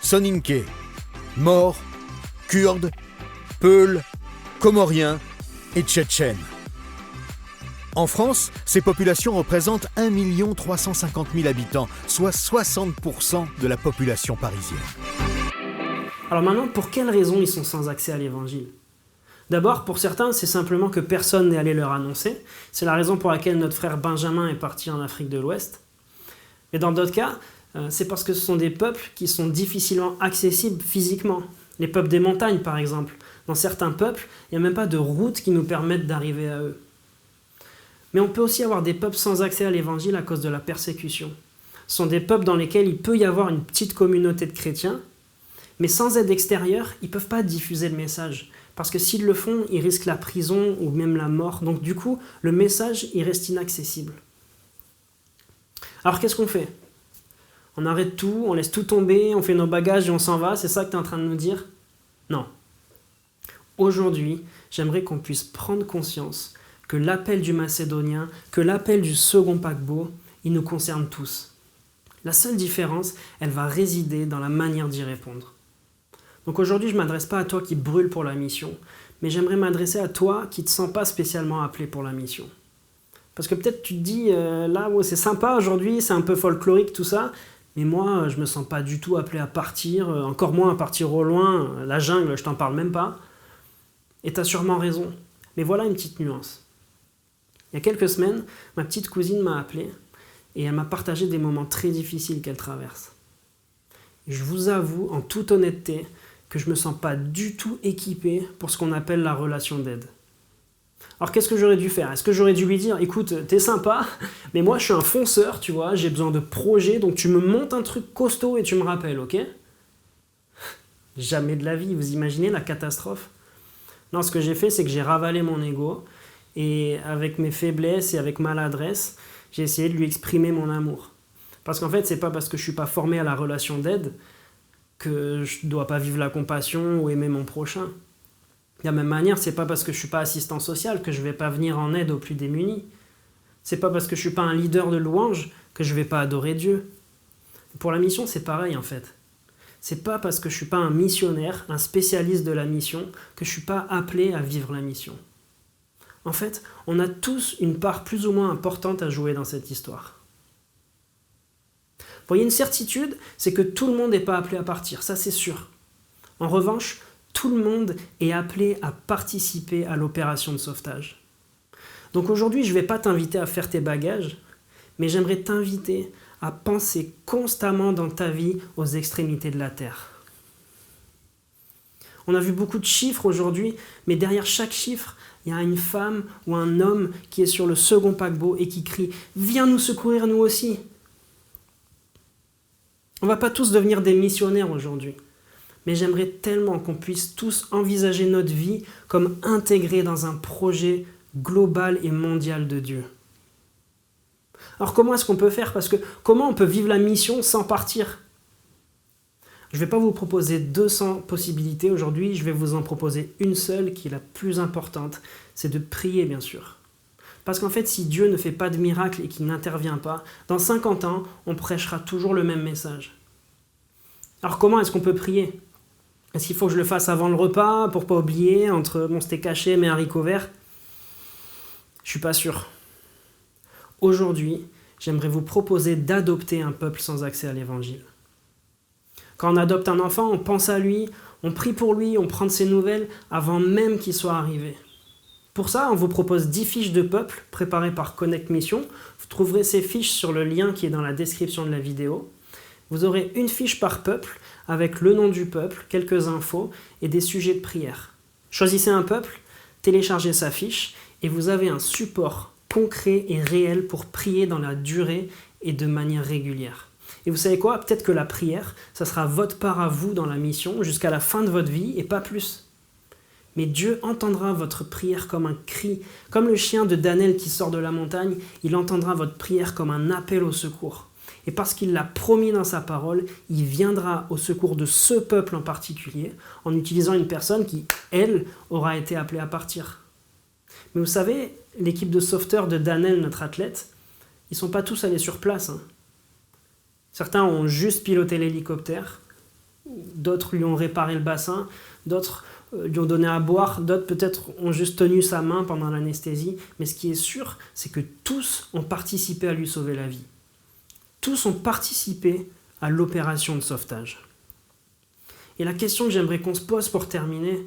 Soninké, Maures, Kurdes, Peuls, Comoriens et Tchétchènes. En France, ces populations représentent 1 350 000 habitants, soit 60% de la population parisienne. Alors maintenant, pour quelles raisons ils sont sans accès à l'évangile ? D'abord, pour certains, c'est simplement que personne n'est allé leur annoncer. C'est la raison pour laquelle notre frère Benjamin est parti en Afrique de l'Ouest. Et dans d'autres cas, c'est parce que ce sont des peuples qui sont difficilement accessibles physiquement. Les peuples des montagnes, par exemple. Dans certains peuples, il n'y a même pas de route qui nous permette d'arriver à eux. Mais on peut aussi avoir des peuples sans accès à l'évangile à cause de la persécution. Ce sont des peuples dans lesquels il peut y avoir une petite communauté de chrétiens, mais sans aide extérieure, ils ne peuvent pas diffuser le message. Parce que s'ils le font, ils risquent la prison ou même la mort. Donc du coup, le message, il reste inaccessible. Alors qu'est-ce qu'on fait ? On arrête tout, on laisse tout tomber, on fait nos bagages et on s'en va, c'est ça que tu es en train de nous dire ? Non. Aujourd'hui, j'aimerais qu'on puisse prendre conscience que l'appel du Macédonien, que l'appel du second paquebot, il nous concerne tous. La seule différence, elle va résider dans la manière d'y répondre. Donc aujourd'hui, je ne m'adresse pas à toi qui brûle pour la mission, mais j'aimerais m'adresser à toi qui ne te sens pas spécialement appelé pour la mission. Parce que peut-être tu te dis, là, ouais, c'est sympa aujourd'hui, c'est un peu folklorique tout ça, mais moi, je ne me sens pas du tout appelé à partir, encore moins à partir au loin, la jungle, je t'en parle même pas. Et tu as sûrement raison, mais voilà une petite nuance. Il y a quelques semaines, ma petite cousine m'a appelé et elle m'a partagé des moments très difficiles qu'elle traverse. Et je vous avoue, en toute honnêteté, que je ne me sens pas du tout équipé pour ce qu'on appelle la relation d'aide. Alors qu'est-ce que j'aurais dû faire ? Est-ce que j'aurais dû lui dire, écoute, t'es sympa, mais moi je suis un fonceur, tu vois, j'ai besoin de projets, donc tu me montes un truc costaud et tu me rappelles, ok ? Jamais de la vie, vous imaginez la catastrophe ? Non, ce que j'ai fait, c'est que j'ai ravalé mon ego, et avec mes faiblesses et avec maladresse, j'ai essayé de lui exprimer mon amour. Parce qu'en fait, c'est pas parce que je suis pas formé à la relation d'aide que je dois pas vivre la compassion ou aimer mon prochain. De la même manière, c'est pas parce que je suis pas assistant social que je vais pas venir en aide aux plus démunis. C'est pas parce que je suis pas un leader de louange que je vais pas adorer Dieu. Pour la mission, c'est pareil en fait. C'est pas parce que je suis pas un missionnaire, un spécialiste de la mission, que je suis pas appelé à vivre la mission. En fait, on a tous une part plus ou moins importante à jouer dans cette histoire. Vous voyez, une certitude, c'est que tout le monde n'est pas appelé à partir, ça c'est sûr. En revanche, tout le monde est appelé à participer à l'opération de sauvetage. Donc aujourd'hui, je ne vais pas t'inviter à faire tes bagages, mais j'aimerais t'inviter à penser constamment dans ta vie aux extrémités de la terre. On a vu beaucoup de chiffres aujourd'hui, mais derrière chaque chiffre, il y a une femme ou un homme qui est sur le second paquebot et qui crie « Viens nous secourir nous aussi !» On ne va pas tous devenir des missionnaires aujourd'hui, mais j'aimerais tellement qu'on puisse tous envisager notre vie comme intégrée dans un projet global et mondial de Dieu. Alors comment est-ce qu'on peut faire ? Parce que comment on peut vivre la mission sans partir ? Je ne vais pas vous proposer 200 possibilités aujourd'hui, je vais vous en proposer une seule qui est la plus importante, c'est de prier bien sûr. Parce qu'en fait, si Dieu ne fait pas de miracle et qu'il n'intervient pas, dans 50 ans, on prêchera toujours le même message. Alors comment est-ce qu'on peut prier ? Est-ce qu'il faut que je le fasse avant le repas, pour ne pas oublier, entre mon steak haché et mes haricots verts ? Je ne suis pas sûr. Aujourd'hui, j'aimerais vous proposer d'adopter un peuple sans accès à l'évangile. Quand on adopte un enfant, on pense à lui, on prie pour lui, on prend de ses nouvelles avant même qu'il soit arrivé. Pour ça, on vous propose 10 fiches de peuple préparées par Connect Mission. Vous trouverez ces fiches sur le lien qui est dans la description de la vidéo. Vous aurez une fiche par peuple avec le nom du peuple, quelques infos et des sujets de prière. Choisissez un peuple, téléchargez sa fiche et vous avez un support concret et réel pour prier dans la durée et de manière régulière. Et vous savez quoi ? Peut-être que la prière, ça sera votre part à vous dans la mission jusqu'à la fin de votre vie et pas plus. Mais Dieu entendra votre prière comme un cri, comme le chien de Daniel qui sort de la montagne, il entendra votre prière comme un appel au secours. Et parce qu'il l'a promis dans sa parole, il viendra au secours de ce peuple en particulier, en utilisant une personne qui, elle, aura été appelée à partir. Mais vous savez, l'équipe de sauveteurs de Daniel, notre athlète, ils ne sont pas tous allés sur place. Certains ont juste piloté l'hélicoptère, d'autres lui ont réparé le bassin, d'autres lui ont donné à boire, d'autres peut-être ont juste tenu sa main pendant l'anesthésie. Mais ce qui est sûr, c'est que tous ont participé à lui sauver la vie. Tous ont participé à l'opération de sauvetage. Et la question que j'aimerais qu'on se pose pour terminer,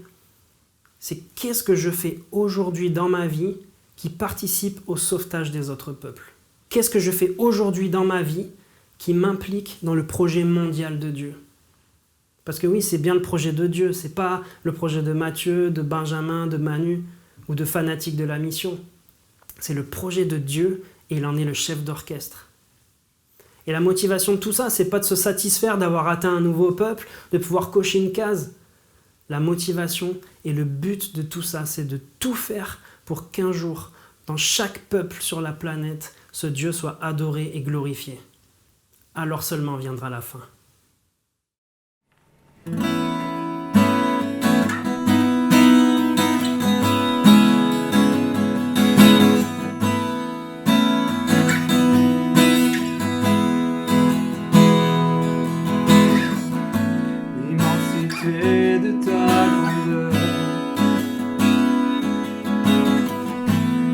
c'est qu'est-ce que je fais aujourd'hui dans ma vie qui participe au sauvetage des autres peuples? Qu'est-ce que je fais aujourd'hui dans ma vie qui m'implique dans le projet mondial de Dieu? Parce que oui, c'est bien le projet de Dieu, c'est pas le projet de Matthieu, de Benjamin, de Manu ou de fanatiques de la mission. C'est le projet de Dieu et il en est le chef d'orchestre. Et la motivation de tout ça, c'est pas de se satisfaire d'avoir atteint un nouveau peuple, de pouvoir cocher une case. La motivation et le but de tout ça, c'est de tout faire pour qu'un jour, dans chaque peuple sur la planète, ce Dieu soit adoré et glorifié. Alors seulement viendra la fin. L'immensité de ta grandeur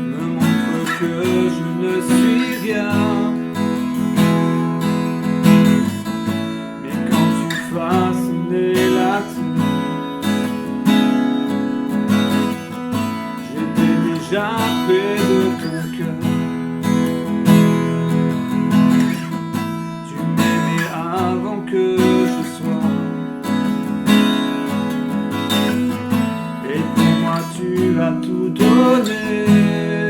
me montre que je ne suis rien. Mais quand tu façonnais la terre, j'étais déjà près de ton cœur. Tu m'aimais avant que je sois. Tu as tout donné.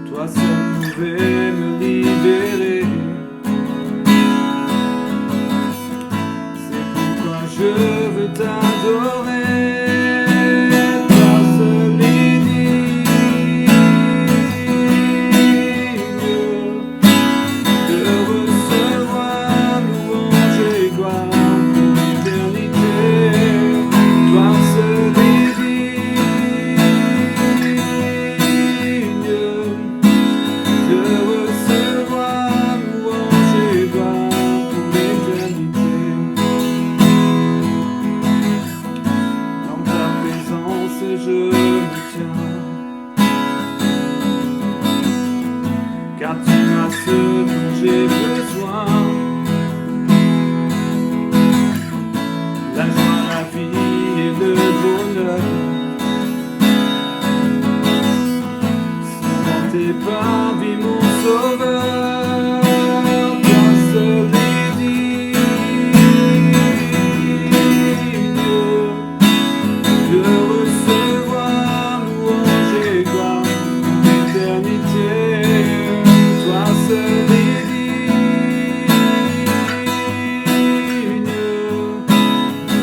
Toi seul pouvais me libérer. C'est pourquoi je veux t'adorer. Toi seul est digne de recevoir louange et gloire pour l'éternité. Toi seul est digne de recevoir louange et gloire pour l'éternité. Dans ta présence je me tiens, car tu as ce dont j'ai besoin. La joie, la vie et le bonheur sont dans tes pas, vie mon sauveur. Toi seul est digne de recevoir louange et gloire pour l'éternité. Toi seul est digne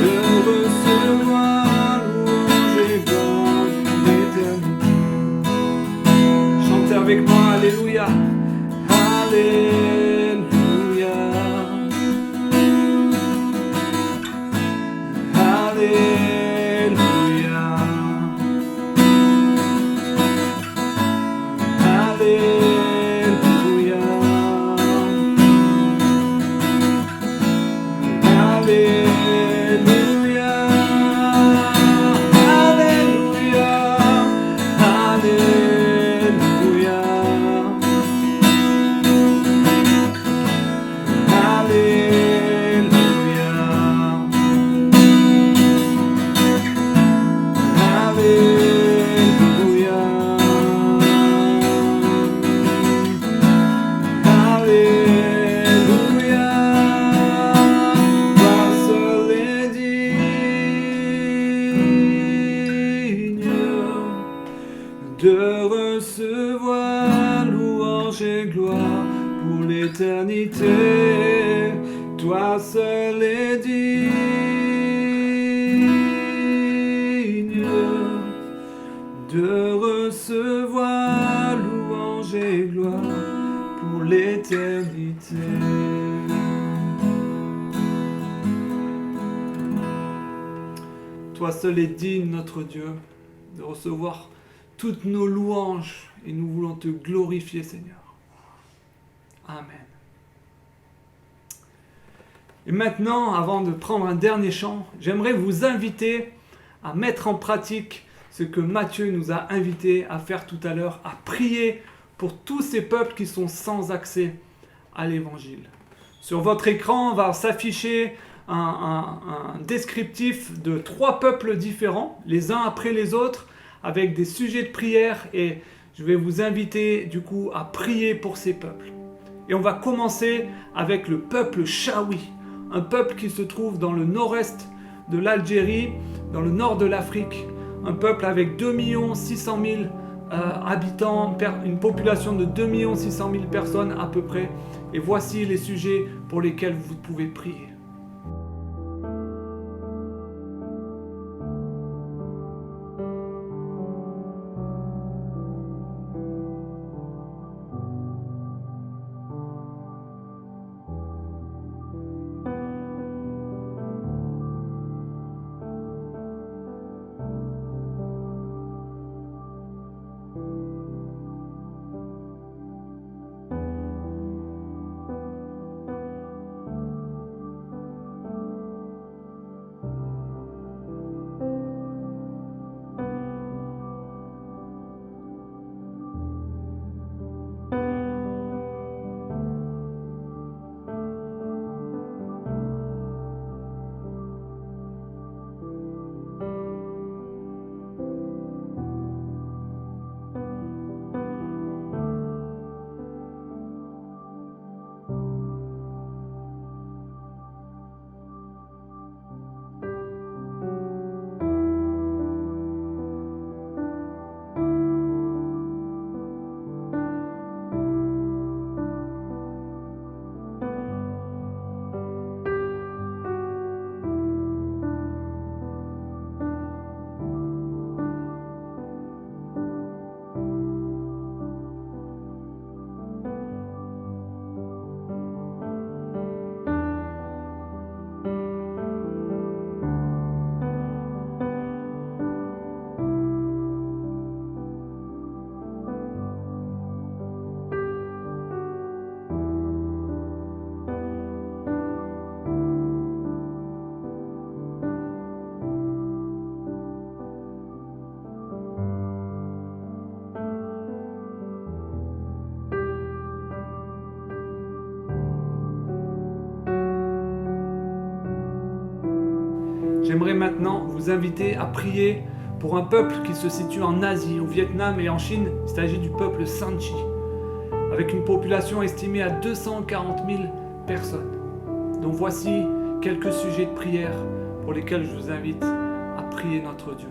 de recevoir louange et gloire pour l'éternité. Chantez avec moi, alléluia, alléluia, alléluia, alléluia, alléluia, alléluia, de recevoir louange et gloire pour l'éternité. Toi seul est digne toi seul est digne, notre Dieu, de recevoir toutes nos louanges et nous voulons te glorifier, Seigneur. Amen. Et maintenant, avant de prendre un dernier chant, j'aimerais vous inviter à mettre en pratique ce que Matthieu nous a invités à faire tout à l'heure, à prier pour tous ces peuples qui sont sans accès à l'Évangile. Sur votre écran va s'afficher un descriptif de 3 peuples différents, les uns après les autres, avec des sujets de prière, et je vais vous inviter du coup à prier pour ces peuples. Et on va commencer avec le peuple Chaoui, un peuple qui se trouve dans le nord-est de l'Algérie, dans le nord de l'Afrique, un peuple avec 2 600 000 habitants, une population de 2 600 000 personnes à peu près. Et voici les sujets pour lesquels vous pouvez prier. J'aimerais maintenant vous inviter à prier pour un peuple qui se situe en Asie, au Vietnam et en Chine. Il s'agit du peuple Sanchi, avec une population estimée à 240 000 personnes. Donc voici quelques sujets de prière pour lesquels je vous invite à prier notre Dieu.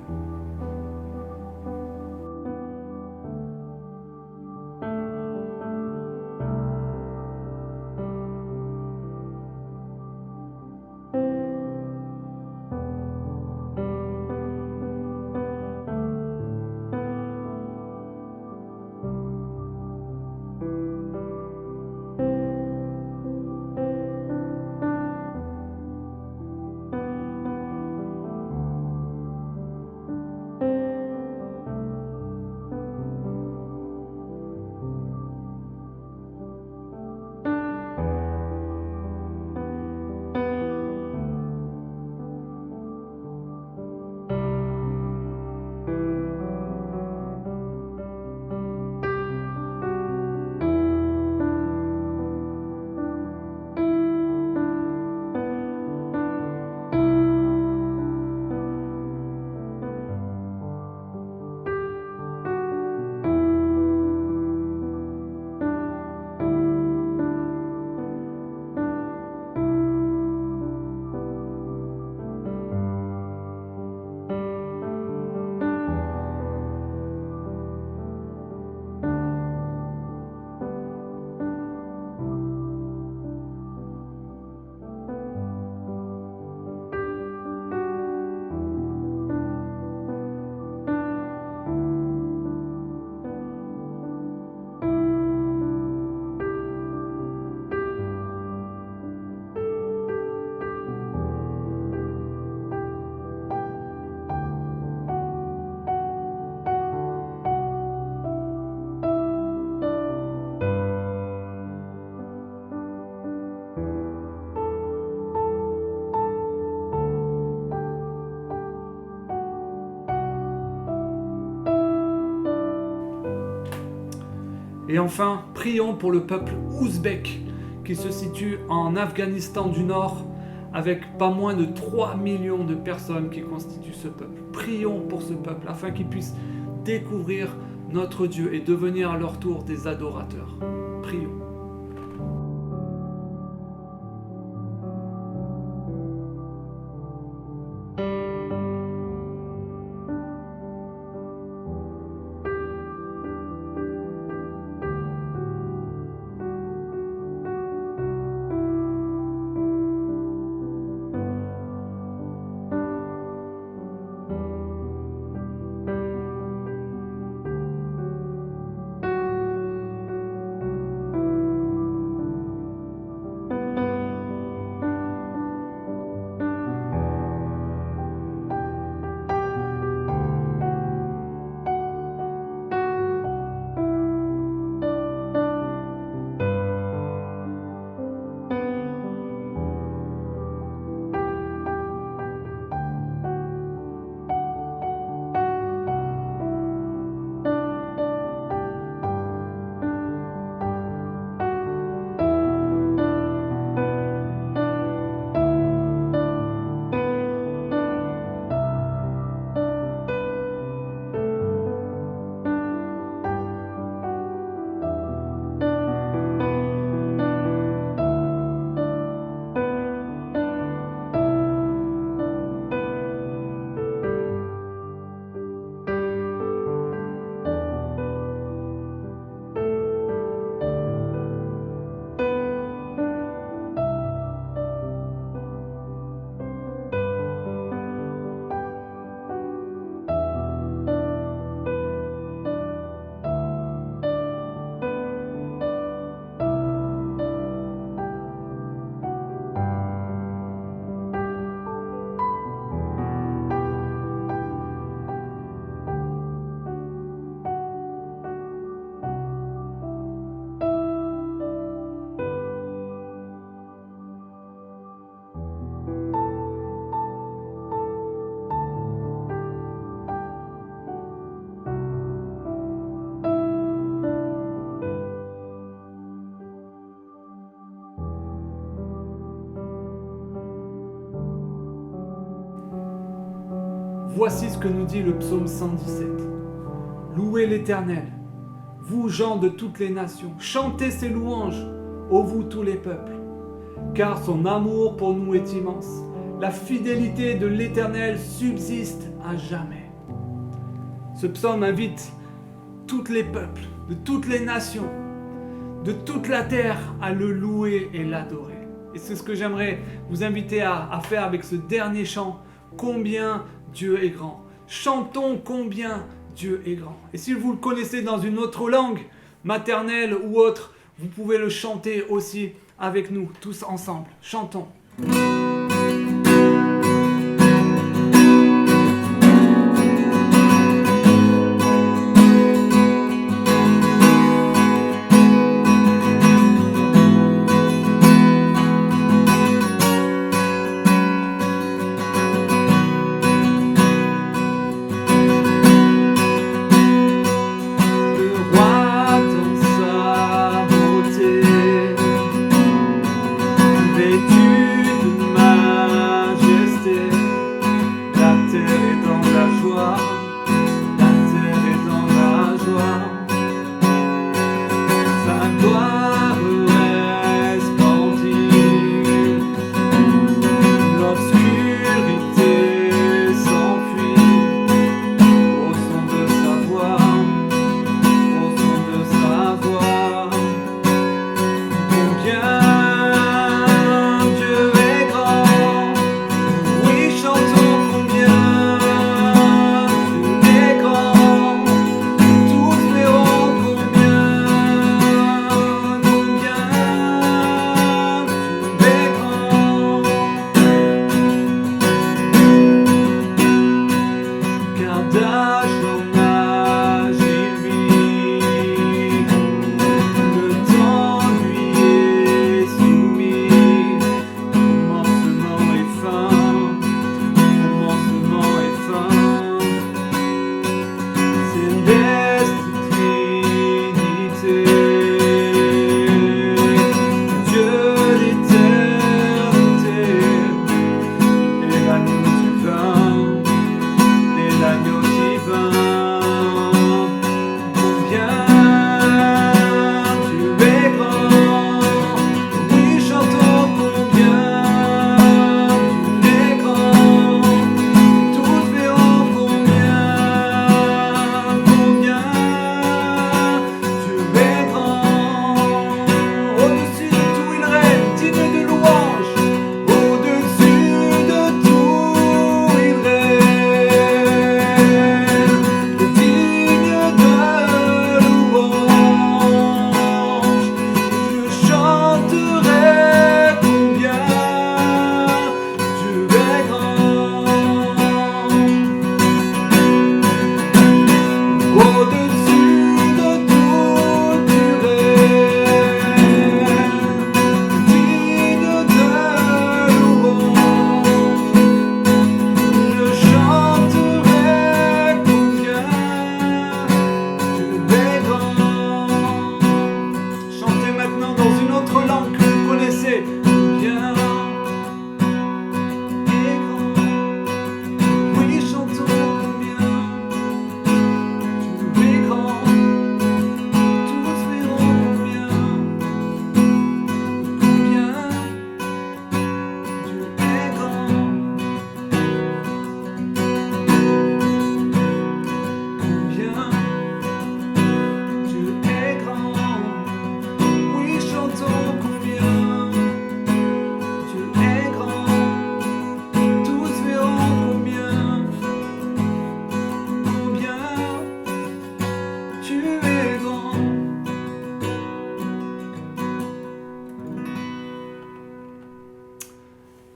Et enfin, prions pour le peuple ouzbek qui se situe en Afghanistan du Nord avec pas moins de 3 millions de personnes qui constituent ce peuple. Prions pour ce peuple afin qu'ils puissent découvrir notre Dieu et devenir à leur tour des adorateurs. Prions. Voici ce que nous dit le psaume 117. Louez l'Éternel, vous gens de toutes les nations, chantez ses louanges, ô vous tous les peuples, car son amour pour nous est immense, la fidélité de l'Éternel subsiste à jamais. Ce psaume invite tous les peuples, de toutes les nations, de toute la terre à le louer et l'adorer. Et c'est ce que j'aimerais vous inviter à faire avec ce dernier chant, combien Dieu est grand. Chantons combien Dieu est grand. Et si vous le connaissez dans une autre langue, maternelle ou autre, vous pouvez le chanter aussi avec nous, tous ensemble. Chantons. Vêtu de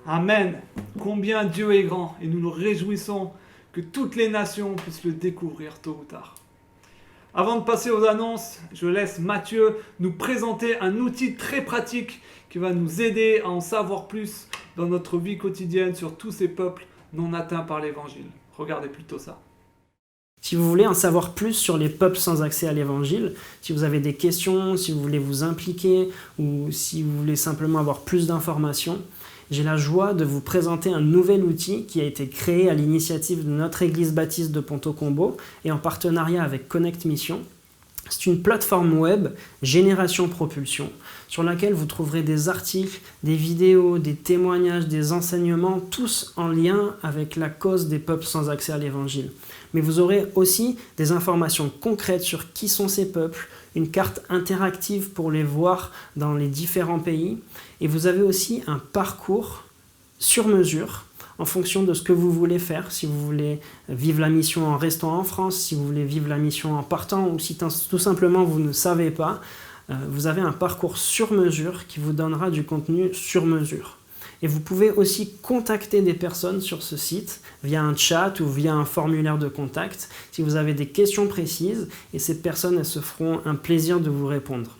Amen. Combien Dieu est grand et nous nous réjouissons que toutes les nations puissent le découvrir tôt ou tard. Avant de passer aux annonces, je laisse Mathieu nous présenter un outil très pratique qui va nous aider à en savoir plus dans notre vie quotidienne sur tous ces peuples non atteints par l'évangile. Regardez plutôt ça. Si vous voulez en savoir plus sur les peuples sans accès à l'évangile, si vous avez des questions, si vous voulez vous impliquer ou si vous voulez simplement avoir plus d'informations, j'ai la joie de vous présenter un nouvel outil qui a été créé à l'initiative de notre église baptiste de Ponto Combo et en partenariat avec Connect Mission. C'est une plateforme web Génération Propulsion sur laquelle vous trouverez des articles, des vidéos, des témoignages, des enseignements, tous en lien avec la cause des peuples sans accès à l'évangile. Mais vous aurez aussi des informations concrètes sur qui sont ces peuples, une carte interactive pour les voir dans les différents pays, et vous avez aussi un parcours sur mesure en fonction de ce que vous voulez faire, si vous voulez vivre la mission en restant en France, si vous voulez vivre la mission en partant, ou si tout simplement vous ne savez pas, vous avez un parcours sur mesure qui vous donnera du contenu sur mesure. Et vous pouvez aussi contacter des personnes sur ce site via un chat ou via un formulaire de contact si vous avez des questions précises, et ces personnes elles se feront un plaisir de vous répondre.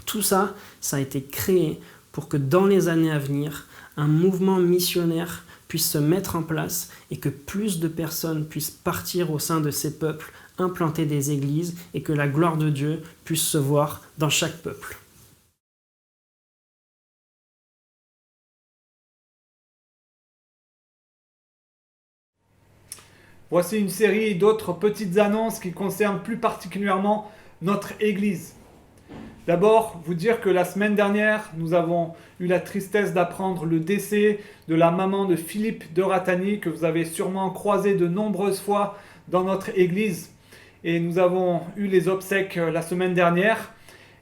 Tout ça, ça a été créé pour que dans les années à venir, un mouvement missionnaire puisse se mettre en place et que plus de personnes puissent partir au sein de ces peuples, implanter des églises et que la gloire de Dieu puisse se voir dans chaque peuple. Voici une série d'autres petites annonces qui concernent plus particulièrement notre Église. D'abord, vous dire que la semaine dernière, nous avons eu la tristesse d'apprendre le décès de la maman de Philippe de Ratani, que vous avez sûrement croisé de nombreuses fois dans notre Église. Et nous avons eu les obsèques la semaine dernière.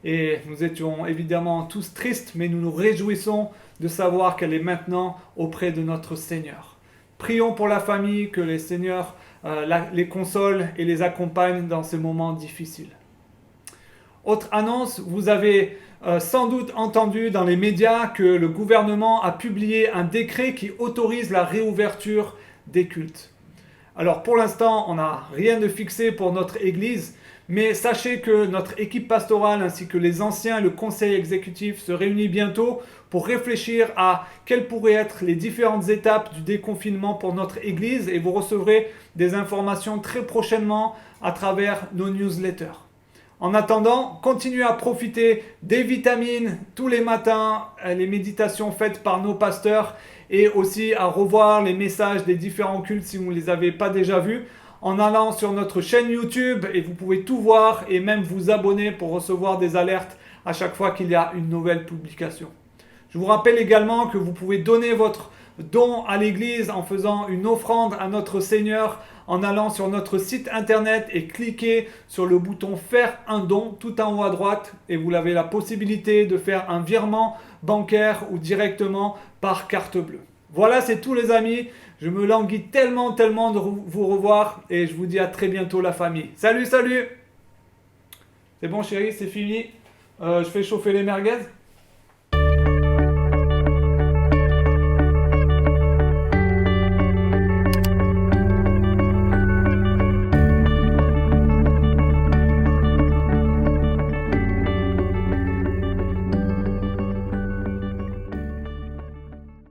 Et nous étions évidemment tous tristes, mais nous nous réjouissons de savoir qu'elle est maintenant auprès de notre Seigneur. Prions pour la famille, que les Seigneurs les consolent et les accompagnent dans ces moments difficiles. Autre annonce, vous avez sans doute entendu dans les médias que le gouvernement a publié un décret qui autorise la réouverture des cultes. Alors pour l'instant, on n'a rien de fixé pour notre Église, mais sachez que notre équipe pastorale ainsi que les anciens et le conseil exécutif se réunit bientôt pour réfléchir à quelles pourraient être les différentes étapes du déconfinement pour notre Église, et vous recevrez des informations très prochainement à travers nos newsletters. En attendant, continuez à profiter des vitamines tous les matins, les méditations faites par nos pasteurs, et aussi à revoir les messages des différents cultes si vous ne les avez pas déjà vus, en allant sur notre chaîne YouTube, et vous pouvez tout voir et même vous abonner pour recevoir des alertes à chaque fois qu'il y a une nouvelle publication. Je vous rappelle également que vous pouvez donner votre don à l'église en faisant une offrande à notre Seigneur en allant sur notre site internet et cliquer sur le bouton faire un don tout en haut à droite, et vous avez la possibilité de faire un virement bancaire ou directement par carte bleue. Voilà, c'est tout les amis. Je me languis tellement de vous revoir, et je vous dis à très bientôt la famille. Salut. C'est bon chérie, c'est fini. Je fais chauffer les merguez.